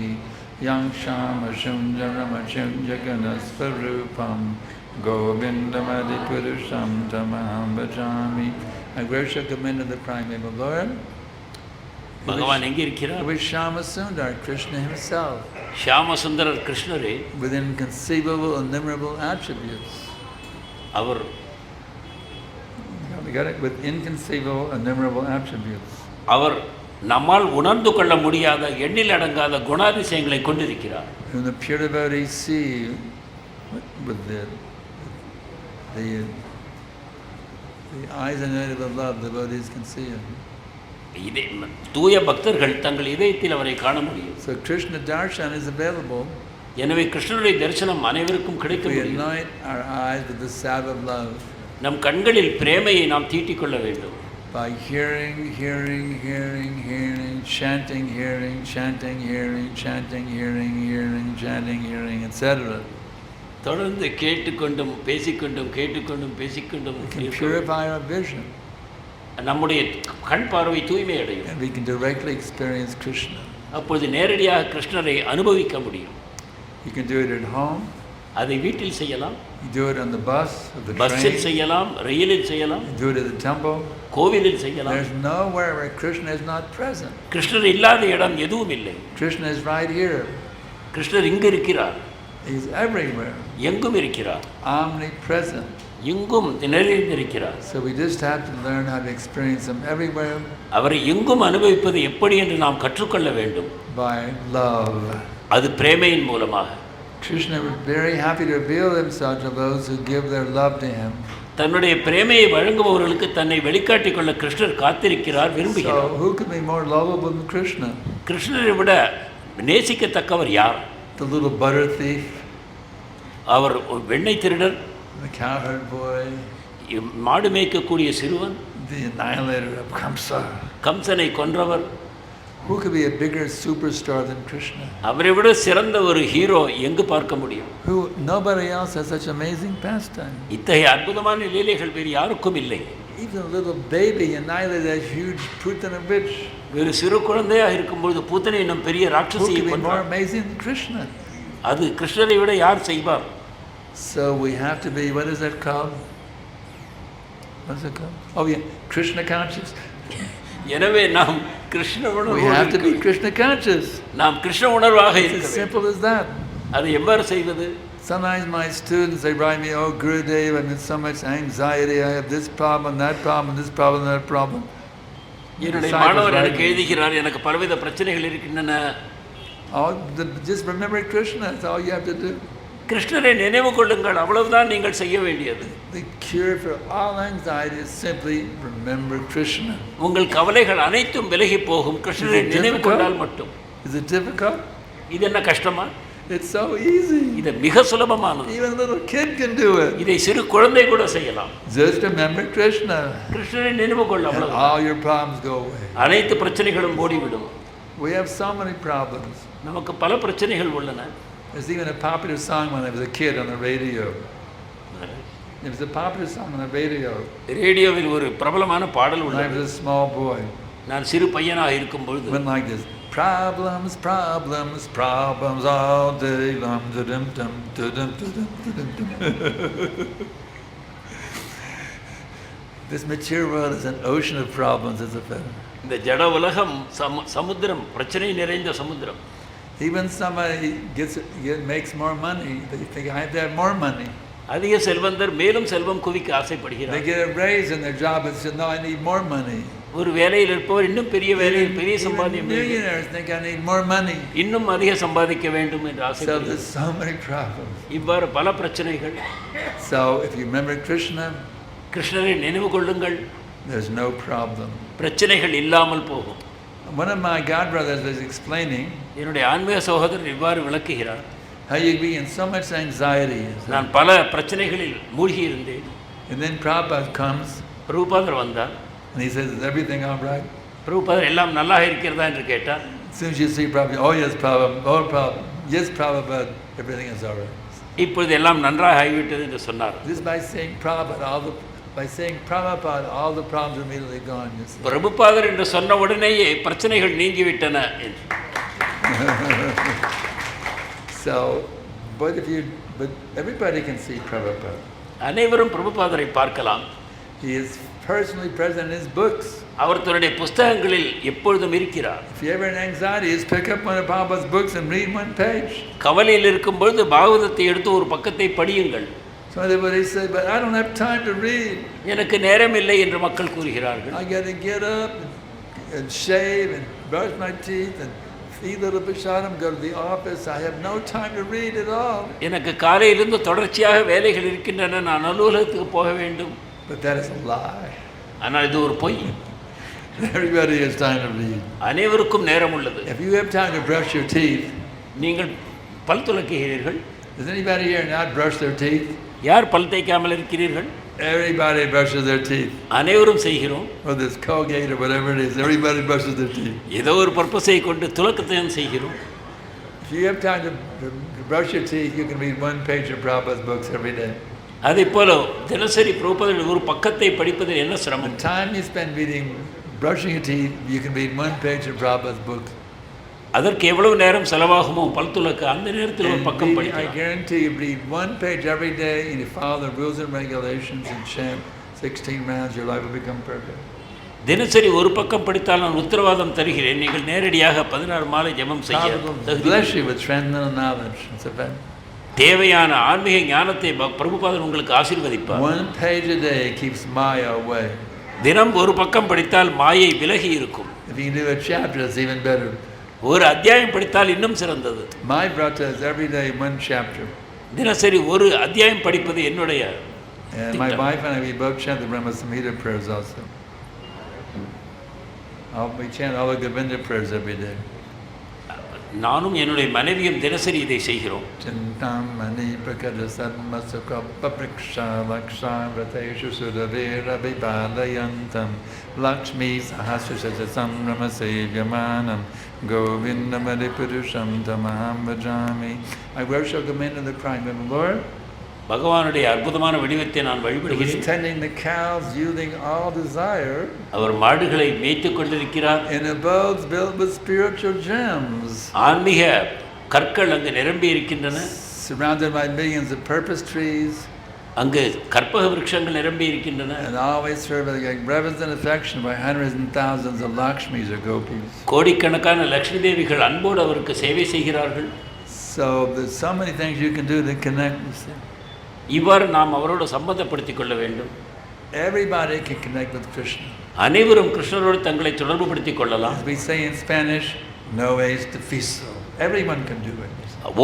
Speaker 1: yang shama shunjarama shunjaganas-varupam govindamadi purusham tamaham bhajami. I worship the men of the primeval Lord.
Speaker 2: பகவான் எங்கே இருக்கிறார்?
Speaker 1: With Shama Sundar, Krishna himself.
Speaker 2: Shyama Sundarar கிருஷ்ணரே.
Speaker 1: With inconceivable, innumerable attributes.
Speaker 2: Our
Speaker 1: You got it? With inconceivable, innumerable attributes.
Speaker 2: அவர் நம்மால் உணர்ந்து கொள்ள முடியாத எண்ணில் அடங்காத குணாதிசயங்களை கொண்டிருக்கிறார்.
Speaker 1: Whom the pure devotees see with the eyes and eyes of love, the devotees can see him.
Speaker 2: இதே தூய பக்தர்கள் தங்கள் இதயத்தில் அவரை காண முடியும்.
Speaker 1: So Krishna darshan is available.
Speaker 2: எனவே கிருஷ்ணருடைய தரிசனம் அனைவருக்கும் கிடைக்க
Speaker 1: We
Speaker 2: முடியும்.
Speaker 1: anoint our eyes with the salve of love.
Speaker 2: நம் கண்களில் பிரேமையை நாம் தீட்டிக் கொள்ள வேண்டும்.
Speaker 1: By hearing, hearing, hearing, hearing, chanting, hearing, chanting, hearing, chanting, hearing, hearing, chanting, hearing, etc.
Speaker 2: தொடர்ந்து கேட்டுக்கொண்டும் பேசிக்கொண்டும் கேட்டுக்கொண்டும் பேசிக்கொண்டும்
Speaker 1: We can purify our vision.
Speaker 2: நம்முடைய கண் பார்வை தூய்மை அடையும்.
Speaker 1: And we can directly experience Krishna.
Speaker 2: அப்பொழுது நேரடியாக கிருஷ்ணரை அனுபவிக்க முடியும்.
Speaker 1: You can do it at home.
Speaker 2: அதை வீட்டில் செய்யலாம்.
Speaker 1: You do it on the bus, or the
Speaker 2: பஸ்ஸில்
Speaker 1: train.
Speaker 2: செய்யலாம், ரயிலில் செய்யலாம்,
Speaker 1: You do it at the temple.
Speaker 2: கோவிலில் செய்யலாம்.
Speaker 1: There's nowhere where Krishna is not present.
Speaker 2: கிருஷ்ணர் இல்லாத இடம் எதுவும் இல்லை.
Speaker 1: Krishna is right here.
Speaker 2: கிருஷ்ணர் இங்கு இருக்கிறார்.
Speaker 1: He's everywhere.
Speaker 2: எங்கும் இருக்கிறார்.
Speaker 1: Omnipresent.
Speaker 2: எங்கும் நிறைந்திருக்கிறார்.
Speaker 1: So we just have to learn how to experience him everywhere.
Speaker 2: அவரை எங்கும் அனுபவிப்பது எப்படி என்று நாம் கற்றுக்கொள்ள வேண்டும்.
Speaker 1: By love.
Speaker 2: அது பிரேமையின் மூலமாக.
Speaker 1: Krishna was very happy to reveal himself to those who give their love to him.
Speaker 2: தன்னுடைய பிரேமையை வழங்குபவர்களுக்கு தன்னை வெளிக்காட்டிக் கொள்ள கிருஷ்ணர் காத்திருக்கிறார், விரும்புகிறார்.
Speaker 1: So who can be more lovable than Krishna?
Speaker 2: கிருஷ்ணரை விட நேசிக்கத்தக்கவர் யார்?
Speaker 1: The little butter thief.
Speaker 2: அவர் வெண்ணெய் திருடர்,
Speaker 1: The cowherd boy.
Speaker 2: மாடு மேய்க்கக்கூடிய சிறுவன்,
Speaker 1: The annihilator of Kamsa.
Speaker 2: கம்சனை கொன்றவர்.
Speaker 1: Who could be a bigger superstar than Krishna?
Speaker 2: அவரை விட சிறந்த ஒரு ஹீரோ எங்கு பார்க்க முடியும்?
Speaker 1: Who nobody else has such amazing pastime.
Speaker 2: இத்தகைய அற்புதமான லீலைகள் வேறு யாருக்கும் இல்லை.
Speaker 1: Even a little baby annihilated that huge Putana bitch.
Speaker 2: வேறு சிறு குழந்தையாக இருக்கும்போது பூத்தனை என்னும் பெரிய
Speaker 1: Who
Speaker 2: ராட்சசியை
Speaker 1: could be more
Speaker 2: கொன்றார்.
Speaker 1: amazing than Krishna?
Speaker 2: அது கிருஷ்ணரை விட யார் செய்வார்?
Speaker 1: So we have to be, what is that called? What's it called? Oh yeah, Krishna conscious.
Speaker 2: எனவே நாம் கிருஷ்ண
Speaker 1: We have to
Speaker 2: உணர்வோடு
Speaker 1: be Krishna conscious.
Speaker 2: நாம் கிருஷ்ண உணர்வாக
Speaker 1: It's
Speaker 2: இருக்க
Speaker 1: as
Speaker 2: வேண்டும்.
Speaker 1: simple as that.
Speaker 2: அது எவ்வாறு செய்வது?
Speaker 1: Sometimes my students, they write me, oh Gurudev, I'm in so much anxiety, I have this problem, that problem, this problem, that problem.
Speaker 2: என்னுடைய
Speaker 1: Disciples
Speaker 2: மாணவர்
Speaker 1: write
Speaker 2: எனக்கு
Speaker 1: me,
Speaker 2: எழுதுகிறார், எனக்கு பலவித பிரச்சனைகள் இருக்கின்றன.
Speaker 1: just remember Krishna, that's all you have to do.
Speaker 2: கிருஷ்ணரை நினைவு கொள்ளுங்கள், அவ்வளவுதான் நீங்கள் செய்ய வேண்டியது.
Speaker 1: The cure for all anxiety is simply remember Krishna.
Speaker 2: உங்கள் கவலைகள் அனைத்தும் விலகி போகும் கிருஷ்ணரை
Speaker 1: Is it
Speaker 2: நினைவு
Speaker 1: difficult?
Speaker 2: கொண்டால் மட்டும்.
Speaker 1: Is it difficult?
Speaker 2: இது என்ன கஷ்டமா?
Speaker 1: It's so easy.
Speaker 2: இது மிக சுலபமானது.
Speaker 1: Even a little kid can do it.
Speaker 2: இதை சிறு குழந்தை கூட செய்யலாம்.
Speaker 1: Just remember Krishna.
Speaker 2: கிருஷ்ணரை நினைவு கொள்ள
Speaker 1: And
Speaker 2: அவ்வளவுதான்.
Speaker 1: all your problems go away.
Speaker 2: அனைத்து பிரச்சனைகளும் ஓடிவிடும்.
Speaker 1: We have so many problems.
Speaker 2: நமக்கு பல பிரச்சனைகள் உள்ளன.
Speaker 1: There's even a popular song when I was a kid on the radio. There was a popular song on the radio
Speaker 2: ரேடியோவில் ஒரு பிரபலமான பாடல்
Speaker 1: when I
Speaker 2: உள்ளது.
Speaker 1: was a small boy.
Speaker 2: நான் சிறு பையனாக இருக்கும் பொழுது
Speaker 1: It went like this. Problems, problems, problems all day long. Da-dum-dum, da-dum, da-dum, da-dum-dum. This material world is an ocean of problems, as a fellow.
Speaker 2: இந்த ஜட உலகம் சமுத்திரம், பிரச்சனை நிறைந்த சமுத்திரம்.
Speaker 1: Even somebody makes more money, they think I have to have more money.
Speaker 2: அதிக செல்வந்தர் மேலும் செல்வம் குவிக்க
Speaker 1: They
Speaker 2: ஆசைப்படுகிறார்.
Speaker 1: get a raise in their job and say, no, I need more money.
Speaker 2: ஒரு வேலையில் இருப்பவர் இன்னும் பெரிய வேலையில் பெரிய
Speaker 1: Even
Speaker 2: சம்பாதியம் வேண்டும்,
Speaker 1: millionaires think I need more money.
Speaker 2: இன்னும் அதிக சம்பாதிக்க வேண்டும் என்று
Speaker 1: So
Speaker 2: ஆசைப்படுகிறார்.
Speaker 1: there's so many problems.
Speaker 2: இவ்வாறு பல பிரச்சனைகள்.
Speaker 1: So if you remember Krishna,
Speaker 2: கிருஷ்ணரை நினைவு கொள்ளுங்கள்,
Speaker 1: there's no problem.
Speaker 2: பிரச்சனைகள் இல்லாமல் போகும்.
Speaker 1: One of my godbrothers was explaining
Speaker 2: என்னுடைய ஆன்மீக சகோதரர் இவ்வாறு விளக்குகிறார்.
Speaker 1: how you be in so much anxiety.
Speaker 2: நான் பல பிரச்சனைகளில் மூழ்கி இருந்தேன்.
Speaker 1: And then Prabhupada comes
Speaker 2: பிரபுபாதர் வந்தார்.
Speaker 1: and he says, is everything all right?
Speaker 2: பிரபுபாதர் எல்லாம் நல்லா இருக்கிறதா என்று கேட்டார்.
Speaker 1: As soon as you see Prabhupada, oh yes, Prabhupada, oh Prabhupada, yes Prabhupada, everything is all right.
Speaker 2: இப்பொழுது எல்லாம் நன்றாக ஆகிவிட்டது என்று சொன்னார்.
Speaker 1: Just by saying Prabhupada, all the problems are immediately gone. You see.
Speaker 2: பிரபுபாதர் என்று சொன்ன உடனேயே பிரச்சனைகள் நீங்கிவிட்டன என்று.
Speaker 1: So, but everybody can see Prabhupada.
Speaker 2: அனைவரும் பிரபுபாதரை பார்க்கலாம்.
Speaker 1: He is personally present in his books.
Speaker 2: அவர் தன்னுடைய புஸ்தகங்களில் எப்பொழுதும் இருக்கிறார்.
Speaker 1: If you ever in anxiety, just pick up one of Prabhupada's books and read one page.
Speaker 2: கவலையில் இருக்கும் பொழுது பாகவதத்தை எடுத்து ஒரு பக்கத்தை படியுங்கள்.
Speaker 1: So everybody say, but I don't have time to read.
Speaker 2: எனக்கு நேரம் இல்லை என்று மக்கள் கூறுகிறார்கள்.
Speaker 1: I got to get up and shave and brush my teeth and feed little Bishadam, go to the office. I have no time to read at all.
Speaker 2: எனக்கு காலையிலிருந்து தொடர்ச்சியாக வேலைகள் இருக்கின்றன, நான் அலுவலகத்துக்கு போக வேண்டும்.
Speaker 1: But that is a lie.
Speaker 2: ஆனால் இது ஒரு பொய்.
Speaker 1: Everybody has time to read.
Speaker 2: அனைவருக்கும் நேரம் உள்ளது.
Speaker 1: If you have time to brush your teeth,
Speaker 2: நீங்கள் பல் துலக்குகிறீர்கள்.
Speaker 1: does anybody here not brush their teeth?
Speaker 2: யார் பல் தேய்க்காமல் இருக்கிறீர்கள்?
Speaker 1: Everybody brushes their teeth.
Speaker 2: அனைவரும் செய்கிறோம்.
Speaker 1: Whether it's Colgate or whatever it is, everybody brushes their teeth.
Speaker 2: ஏதோ ஒரு பர்பஸை கொண்டு துலக்கத்தையும் செய்கிறோம்.
Speaker 1: If you have time to brush your teeth, you can read one page of Prabhupada's books every day.
Speaker 2: அதே போல தினசரி பிரபுபாதர் ஒரு பக்கத்தை படிப்பதில் என்ன
Speaker 1: The
Speaker 2: சிரமம்?
Speaker 1: time you spend brushing your teeth, you can read one page of Prabhupada's books.
Speaker 2: அதற்கு எவ்வளவு நேரம் செலவாகுமோ பல் துலக்க அந்த நேரத்தில் ஒரு பக்கம்
Speaker 1: I
Speaker 2: படிக்கலாம்.
Speaker 1: guarantee you read one page every day and you follow the rules and regulations and chant 16 rounds, your life will become perfect.
Speaker 2: தினசரி ஒரு பக்கம் படித்தால் நான் உத்தரவாதம் தருகிறேன், நீங்கள் நேரடியாக 16 மாலை ஜெபம் செய்ய
Speaker 1: God bless you with transcendental knowledge. It's a fact.
Speaker 2: தேவையான ஆன்மீக ஞானத்தை பிரபுபாதர் உங்களுக்கு ஆசீர்வதிப்பார்.
Speaker 1: One page a day keeps Maya away.
Speaker 2: தினம் ஒரு பக்கம் படித்தால் மாயை விலகி இருக்கும்.
Speaker 1: If you can do a chapter, it's even better.
Speaker 2: ஒரு அத்தியாயம் படித்தால் இன்னும் சிறந்தது.
Speaker 1: My brata is every day one chapter.
Speaker 2: தினசரி ஒரு அத்தியாயம் படிப்பது என்னுடைய.
Speaker 1: And my wife and I, we both chant the Brahma Samhita prayers also. We chant all the Govinda prayers every day.
Speaker 2: நானும் என்னுடைய மனைவியும் தினசரி இதை செய்கிறோம்.
Speaker 1: Chintam mani prakada sadma sukha papriksha laksha vrateshu sudavera vipalayantam lakshmi sahasrasya samrama sevyamanam govinda maripurusham tamaham vajami. I worship Govinda the Prime Lord.
Speaker 2: பகவானுடைய அற்புதமான வடிவத்தை நான் வழிபடுகிறேன்.
Speaker 1: Tending the cows, yielding all desire.
Speaker 2: அவர் மாடுகளை மேய்த்துக் கொண்டிருக்கிறார்.
Speaker 1: In abodes built with spiritual gems.
Speaker 2: ஆன்மீக கற்கள் அங்கு நிரம்பி இருக்கின்றன.
Speaker 1: Surrounded by millions of purpose trees.
Speaker 2: அங்கு கற்பக விருட்சங்கள் நிரம்பி இருக்கின்றன.
Speaker 1: And always served with reverence and affection by hundreds and thousands of Lakshmis or gopis.
Speaker 2: கோடிக்கணக்கான லட்சுமி தேவிகள் அன்போடு அவருக்கு சேவை செய்கிறார்கள்.
Speaker 1: So there's so many things you can do to connect with him.
Speaker 2: இவ்வாறு நாம் அவரோடு சம்பந்தப்படுத்திக் கொள்ள வேண்டும்.
Speaker 1: Everybody can connect with Krishna.
Speaker 2: அனைவரும் கிருஷ்ணரோடு தங்களை தொடர்புபடுத்திக் கொள்ளலாம்.
Speaker 1: As we say in Spanish, no es difícil. Everyone can do it.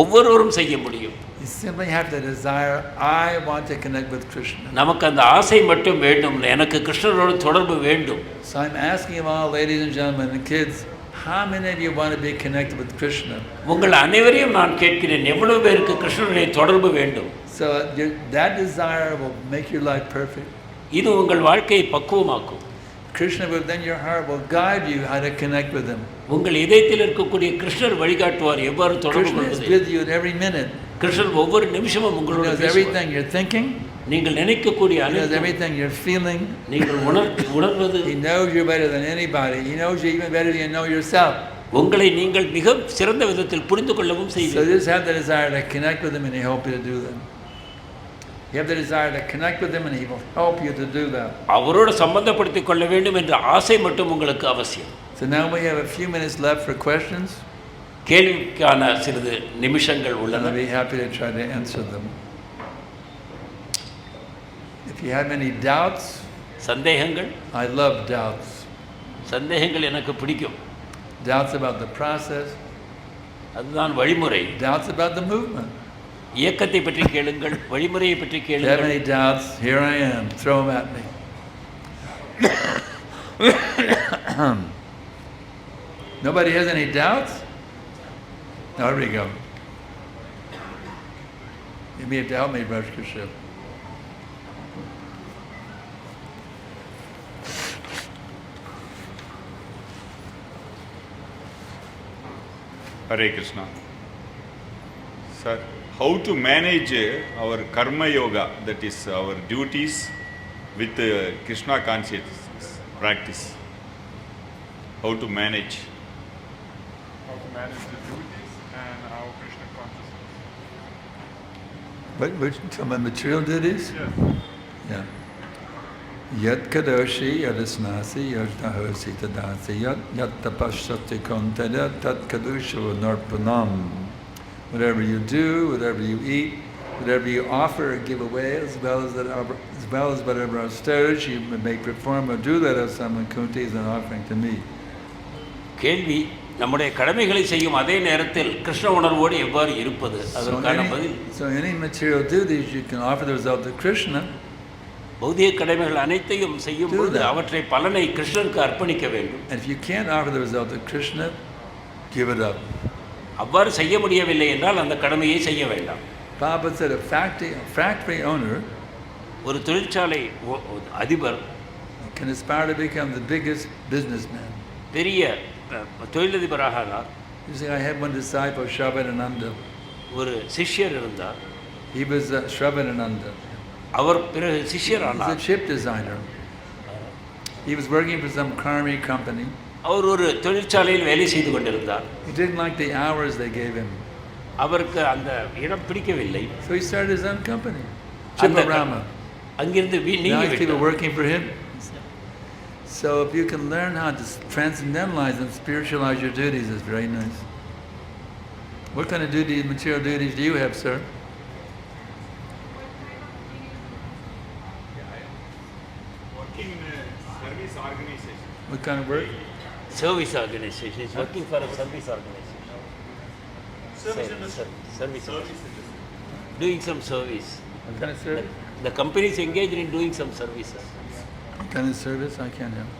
Speaker 2: ஒவ்வொருவரும் செய்ய முடியும்.
Speaker 1: You simply have the desire, I want to connect with Krishna.
Speaker 2: நமக்கு அந்த ஆசை மட்டும் வேண்டும், எனக்கு கிருஷ்ணரோடு தொடர்பு வேண்டும்.
Speaker 1: So I'm asking you all, ladies and gentlemen and kids, how many of you want to be connected with Krishna?
Speaker 2: உங்கள் அனைவரையும் நான் கேட்கிறேன், எவ்வளவு பேருக்கு கிருஷ்ணருடைய தொடர்பு வேண்டும்?
Speaker 1: So that desire will make your life perfect.
Speaker 2: இது உங்கள் வாழ்க்கையை பக்குவமாக்கும்.
Speaker 1: Krishna within your heart will guide you how to connect with him.
Speaker 2: உங்கள் இதயத்தில் இருக்கக்கூடிய கிருஷ்ணர் வழிகாட்டுவார் எவ்வாறு தொடர்பு
Speaker 1: Krishna is
Speaker 2: கொள்வது.
Speaker 1: with you at every minute.
Speaker 2: கிருஷ்ணர் ஒவ்வொரு நிமிஷமும்
Speaker 1: He
Speaker 2: உங்களோட
Speaker 1: knows
Speaker 2: பேசுவார்.
Speaker 1: everything you're thinking.
Speaker 2: நீங்கள் நினைக்கக்கூடிய
Speaker 1: He knows
Speaker 2: அனைத்தும்,
Speaker 1: everything you're feeling.
Speaker 2: நீங்கள் உணர்வது,
Speaker 1: He knows you better than anybody. He knows you even better than you know yourself.
Speaker 2: உங்களை நீங்கள் மிக சிறந்த விதத்தில் புரிந்து கொள்ளவும்
Speaker 1: So
Speaker 2: செய்வீர்கள்.
Speaker 1: just have the desire to connect with him and he'll help you to do that. You have the desire to connect with him and he will help you to do that.
Speaker 2: அவரோடு சம்பந்தப்படுத்திக் கொள்ள வேண்டும் என்ற ஆசை மட்டும் உங்களுக்கு அவசியம்.
Speaker 1: So now we have a few minutes left for questions.
Speaker 2: கேள்விக்கான சிறிது நிமிஷங்கள்
Speaker 1: and
Speaker 2: உள்ளன.
Speaker 1: I'll be happy to try to answer them. If you have any doubts,
Speaker 2: சந்தேகங்கள்,
Speaker 1: I love doubts.
Speaker 2: சந்தேகங்கள் எனக்கு பிடிக்கும்.
Speaker 1: Doubts about the process,
Speaker 2: அதுதான் வழிமுறை.
Speaker 1: doubts about the movement.
Speaker 2: இயக்கத்தை பற்றி கேளுங்கள், வழிமுறையை பற்றி
Speaker 1: If you have
Speaker 2: கேளுங்கள்.
Speaker 1: any doubts, here I am, throw them at me. Nobody has any doubts? There we go. You may have to help me, Raj Kashyap.
Speaker 3: Hare Krishna. Sir, how to manage our karma yoga, that is our duties, with Krishna consciousness practice? How to manage?
Speaker 4: How to manage the duties and how Krishna consciousness.
Speaker 1: Which some material duties?
Speaker 4: Yes.
Speaker 1: Yeah. Yat kadoshi yadasnasi yadahosi tadasi yat tapashati kontaya tat kadusha narpanam. Whatever you do, whatever you eat, whatever you offer or give away, as well as whatever our stirs you may perform or do that as some kunti is an offering to me.
Speaker 2: கேள்வி, நம்முடைய கடமைகளை செய்யும் அதே நேரத்தில் கிருஷ்ண உணர்வோடு எவ்வாறு இருப்பது? அதற்கான பதில்,
Speaker 1: So any material duties you can offer the result to Krishna.
Speaker 2: பௌதிக கடமைகள் அனைத்தையும் செய்யும் பொழுது
Speaker 1: Do that.
Speaker 2: அவற்றை பலனை கிருஷ்ணருக்கு அர்ப்பணிக்க வேண்டும்.
Speaker 1: And if you can't offer the result to Krishna, give it up.
Speaker 2: அவ்வாறு செய்ய முடியவில்லை என்றால் அந்த கடமையை செய்ய வேண்டாம்.
Speaker 1: Prabhupada said a factory owner
Speaker 2: ஒரு தொழிற்சாலை அதிபர்
Speaker 1: can aspire to become the biggest businessman.
Speaker 2: பெரிய தொழிலதிபராக ஆனார்.
Speaker 1: You see, I had one disciple, Shravanananda.
Speaker 2: ஒரு சிஷ்யர் இருந்தார்.
Speaker 1: He was Shravanananda.
Speaker 2: அவர் பிறகு சிஷ்யர்
Speaker 1: He's
Speaker 2: ஆனார்.
Speaker 1: a chip designer. He was working for some karmi company.
Speaker 2: அவர் ஒரு தொழிற்சாலையில் வேலை செய்து கொண்டிருந்தார்.
Speaker 1: He didn't like the hours they gave him.
Speaker 2: அவருக்கு அந்த இடம் பிடிக்கவில்லை.
Speaker 1: So he started his own company,
Speaker 2: அந்த
Speaker 1: Chiparama.
Speaker 2: அங்கிருந்து
Speaker 1: Now he's people
Speaker 2: நீங்கிவிட்டார்.
Speaker 1: working for him. So if you can learn how to transcendentalize and spiritualize your duties, it's very nice. What kind of duties, material duties do you have, sir?
Speaker 3: Working in a service organization.
Speaker 1: What kind of work?
Speaker 2: Service organization is working for a service organization. Service. Doing some service.
Speaker 1: What kind of service?
Speaker 2: The company is engaged in doing some services.
Speaker 1: What kind of service? I can't help.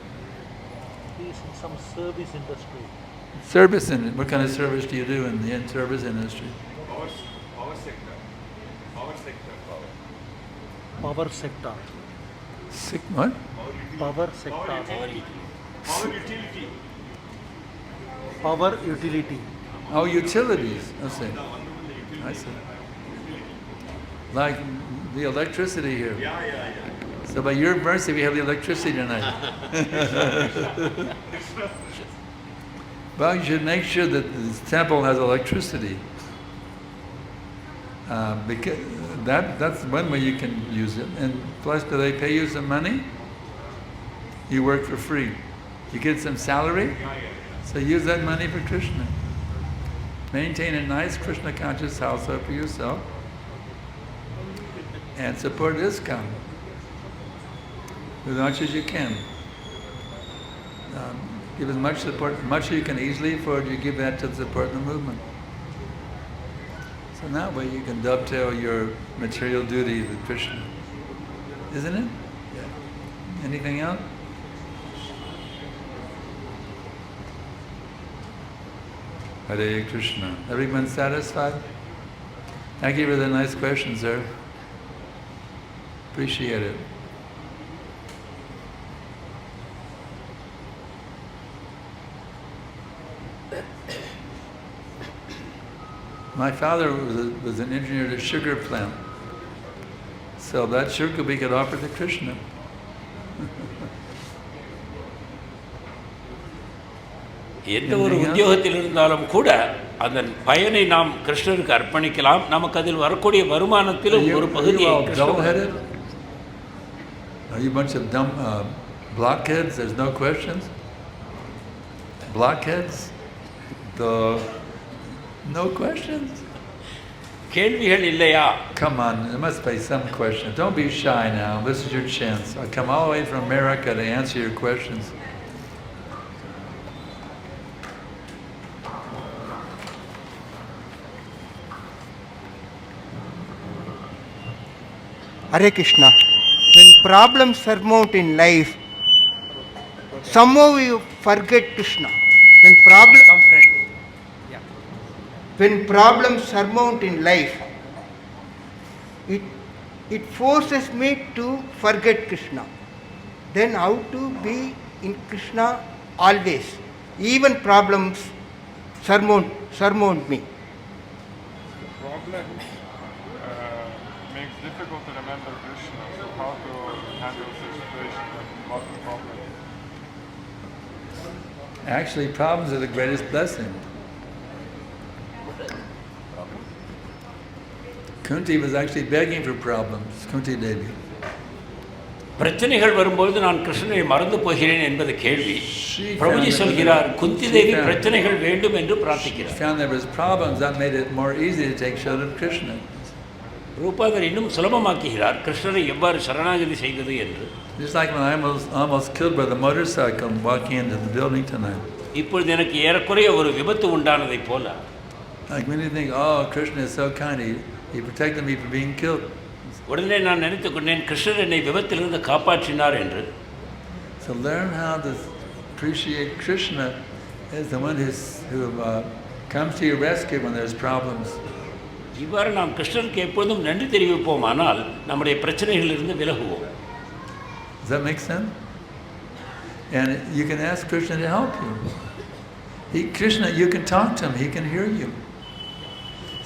Speaker 5: Some service industry.
Speaker 1: Service in what kind of service do you do in the service industry?
Speaker 3: Power sector. Power sector.
Speaker 5: Power sector.
Speaker 1: What?
Speaker 5: Power sector.
Speaker 3: Power utility.
Speaker 5: Power utility.
Speaker 1: Oh, utilities. I see. I see. Like the electricity here.
Speaker 3: Yeah.
Speaker 1: So by your mercy, we have the electricity tonight. Well, you should make sure that this temple has electricity. Because that's one way you can use it. And plus, do they pay you some money? You work for free. You get some salary? So use that money for Krishna. Maintain a nice Krishna conscious household for yourself. And support ISKCON as much as you can. Give as much support, much as you can easily afford, you give that to support the movement. So that way you can dovetail your material duties with Krishna. Isn't it? Yeah. Anything else? Hare Krishna. Everyone satisfied? Thank you for the nice question, sir. Appreciate it. My father was an engineer at a sugar plant. So that sugar we could offer to Krishna.
Speaker 2: எந்த ஒரு உத்தியோகத்தில் இருந்தாலும் கூட அந்த பயனை நாம் கிருஷ்ணருக்கு அர்ப்பணிக்கலாம். நமக்கு அதில் வரக்கூடிய வருமானத்திலும் ஒரு பகுதியை
Speaker 1: dull-headed? Are you a bunch of dumb blockheads? There's no questions. Blockheads. The No questions?
Speaker 2: கேள்விகள் இல்லையா?
Speaker 1: Come on, there must be some questions. Don't be shy now. This is your chance. I come all the way from America to answer your questions.
Speaker 6: Hare Krishna. When problems surmount in life, somehow you forget Krishna. When problems surmount in life, it forces me to forget Krishna. Then how to be in Krishna always? Even problems surmount me.
Speaker 4: Problem makes difficult to remember Krishna. So how to handle the situation? What's the problem?
Speaker 1: Actually, problems are the greatest blessing. Kunti was actually begging for problems, Kunti Devi.
Speaker 2: பிரச்சனைகள் வரும்போது நான் கிருஷ்ணனை மறந்து போகிறேன் என்பது கேள்வி.
Speaker 1: She
Speaker 2: Prabhuji
Speaker 1: found
Speaker 2: சொல்கிறார்
Speaker 1: that-
Speaker 2: Kunti
Speaker 1: she
Speaker 2: Devi
Speaker 1: found-
Speaker 2: பிரச்சனைகள் வேண்டும் என்று
Speaker 1: She
Speaker 2: பிரார்த்திக்கிறார்.
Speaker 1: found there was problems, that made it more easy to take shelter of Krishna.
Speaker 2: ரூபாதர் இன்னும் சுலபமாக்குகிறார் கிருஷ்ணரை எவ்வாறு சரணாகதி செய்வது என்று.
Speaker 1: Just like when I was almost killed by the motorcycle walking into the building tonight.
Speaker 2: இப்பொழுது எனக்கு ஏறக்குறைய ஒரு விபத்து உண்டானதைப் போல
Speaker 1: Like when you think, oh, Krishna is so kind, he protected me from being killed.
Speaker 2: உடனே நான் நினைத்துக் கொண்டேன் கிருஷ்ணர் என்னை விபத்திலிருந்து காப்பாற்றினார் என்று.
Speaker 1: So learn how to appreciate Krishna as the one who comes to your rescue when there's problems.
Speaker 2: இவ்வாறு நாம் கிருஷ்ணருக்கு எப்பொழுதும் நன்றி தெரிவிப்போமானால் நம்முடைய பிரச்சனைகளிலிருந்து விலகுவோம்.
Speaker 1: Does that make sense? And you can ask Krishna to help you. Krishna, you can talk to him, he can hear you.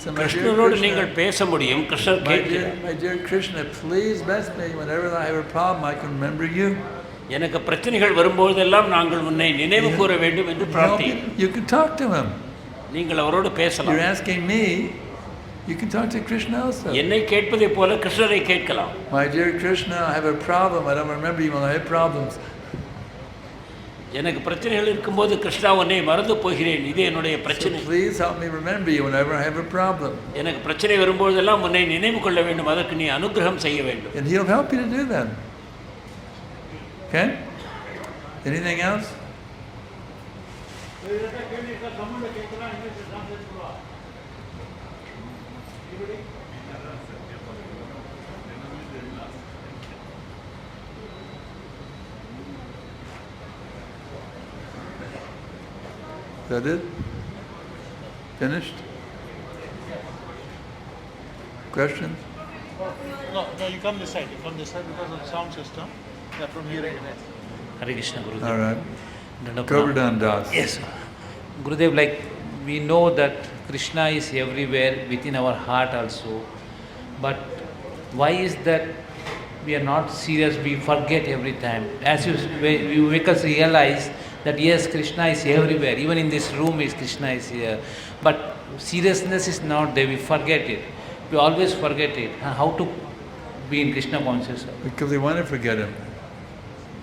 Speaker 1: So my dear
Speaker 2: கிருஷ்ணரோடு
Speaker 1: Krishna,
Speaker 2: நீங்கள் பேச முடியும், கிருஷ்ணர் கேட்கிறார்.
Speaker 1: my dear Krishna, please bless me. Whenever I have a problem, I can remember you.
Speaker 2: எனக்கு பிரச்சனைகள் வரும்போதெல்லாம் நாங்கள் உன்னை நினைவு கூற வேண்டும் என்று பிரார்த்தி.
Speaker 1: You can talk to him.
Speaker 2: நீங்கள் அவரோடு பேசலாம்.
Speaker 1: You're asking me, you can talk to Krishna also.
Speaker 2: என்னை கேட்பதைப் போல கிருஷ்ணரை கேட்கலாம்.
Speaker 1: My dear Krishna, I have a problem. I don't remember you when I have problems.
Speaker 2: எனக்கு பிரச்சனைகள் இருக்கும்போது கிருஷ்ணா உன்னை மறந்து போகிறேன், இது என்னுடைய
Speaker 1: So
Speaker 2: பிரச்சனை.
Speaker 1: please help me remember you whenever I have a problem.
Speaker 2: எனக்கு பிரச்சனை வரும்போதெல்லாம் உன்னை நினைவு கொள்ள வேண்டும், அதற்கு நீ அனுகிரகம் செய்ய வேண்டும்.
Speaker 1: And he'll help you to do that. Okay? Anything else? Is that it? Finished? Questions?
Speaker 5: No, you come this side. You come this side because of the sound system. They're from hearing it.
Speaker 2: Hare Krishna
Speaker 1: All
Speaker 2: Gurudev.
Speaker 1: right. Govardhan Das.
Speaker 2: Yes.
Speaker 7: Gurudev, like we know that Krishna is everywhere within our heart also, but why is that we are not serious, we forget every time? As you make us realize that yes, Krishna is everywhere, even in this room is Krishna is here, but seriousness is not there, we forget it. We always forget it. How to be in Krishna consciousness?
Speaker 1: Because we want to forget him.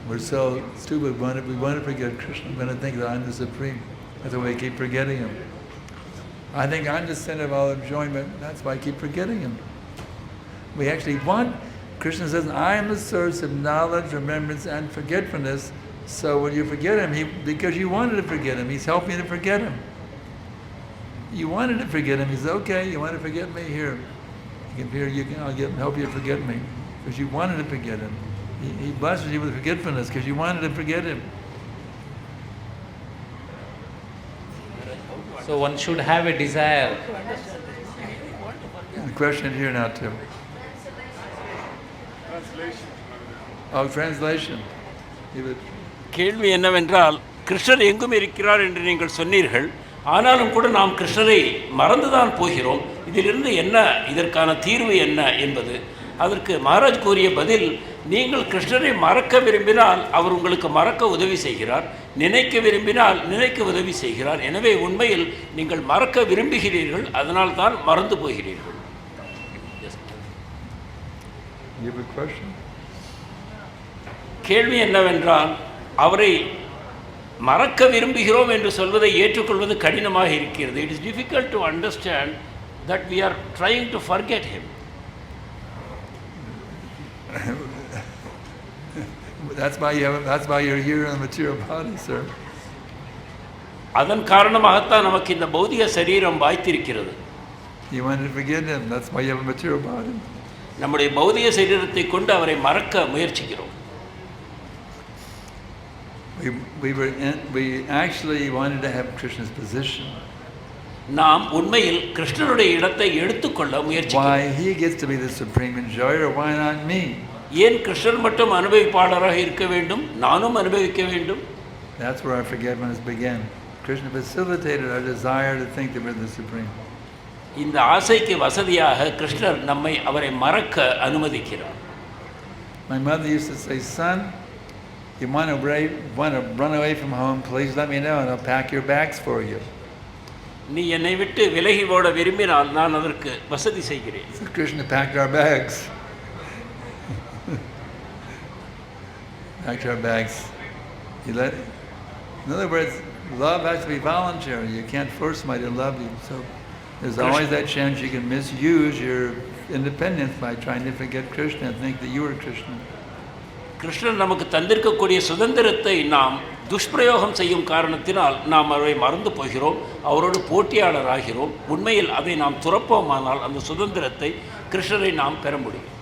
Speaker 1: We're so stupid. We want to forget Krishna. We want to think that I'm the Supreme. That's why we keep forgetting him. I think I'm the center of all enjoyment. That's why I keep forgetting him. We actually want, Krishna says, I am the source of knowledge, remembrance, and forgetfulness. So when you forget him, because you wanted to forget him, he's helping you to forget him. You wanted to forget him. He says, okay, you want to forget me? Here. I'll help you to forget me. Because you wanted to forget him. He blesses you with forgetfulness because you wanted to forget him.
Speaker 7: So one should have a desire.
Speaker 1: The question here now too.
Speaker 4: Translation.
Speaker 1: Oh, translation.
Speaker 2: கேள்வி என்னவென்றால் கிருஷ்ணர் எங்கும் இருக்கிறார் என்று நீங்கள் சொன்னீர்கள், ஆனாலும் கூட நாம் கிருஷ்ணரை மறந்துதான் போகிறோம். இதிலிருந்து என்ன, இதற்கான தீர்வு என்ன என்பது. அதற்கு மகாராஜ் கூறிய பதில், நீங்கள் கிருஷ்ணரை மறக்க விரும்பினால் அவர் உங்களுக்கு மறக்க உதவி செய்கிறார், நினைக்க விரும்பினால் நினைக்க உதவி செய்கிறார். எனவே உண்மையில் நீங்கள் மறக்க விரும்புகிறீர்கள், அதனால் தான் மறந்து போகிறீர்கள்.
Speaker 1: You have a question?
Speaker 2: கேள்வி என்னவென்றால் அவரை மறக்க விரும்புகிறோம் என்று சொல்வதை ஏற்றுக்கொள்வது கடினமாக இருக்கிறது. It is difficult to understand that we are trying to forget him.
Speaker 1: That's why you're here in the material body, sir.
Speaker 2: அதன் காரணமாகத்தான் நமக்கு இந்த பௌதிக சரீரம் வாய்த்திருக்கிறது.
Speaker 1: You want to forget him. That's why you have a material body.
Speaker 2: நம்முடைய பௌதிக சரீரத்தை கொண்டு அவரை மறக்க முயற்சிக்கிறோம்.
Speaker 1: We actually wanted to have Krishna's position.
Speaker 2: நாம் உண்மையில் கிருஷ்ணருடைய இடத்தை எடுத்துக்கொள்ள முயற்சிக்கிறோம்.
Speaker 1: Why he gets to be the supreme enjoyer, why not me?
Speaker 2: ஏன் கிருஷ்ணர் மட்டும் அனுபவிப்பாளராக இருக்க வேண்டும், நானும் அனுபவிக்க வேண்டும்?
Speaker 1: That's where our forgetfulness began. Krishna facilitated our desire to think that we're the supreme.
Speaker 2: இந்த ஆசைக்கு வசதியாக கிருஷ்ணர் நம்மை அவரை மறக்க அனுமதிக்கிறார்.
Speaker 1: My mother used to say, son, you want to run away from home, please let me know and I'll pack your bags for you.
Speaker 2: நீ என்னை விட்டு விலகி ஓட விரும்பினால் நான் அதற்கு வசதி செய்கிறேன்.
Speaker 1: So Krishna packed our bags. Packed our bags. In other words, love has to be voluntary. You can't force somebody to love you. So there's always that chance you can misuse your independence by trying to forget Krishna and think that you are Krishna.
Speaker 2: Krishnan நமக்கு தந்திருக்கக்கூடிய சுதந்திரத்தை நாம் துஷ்பிரயோகம் செய்யும் காரணத்தினால் நாம் அவரை மறந்து போகிறோம், அவரோடு போட்டியாளர் ஆகிறோம். உண்மையில் அதை நாம் துறப்போமானால் அந்த சுதந்திரத்தை கிருஷ்ணரை நாம் பெற முடியும்.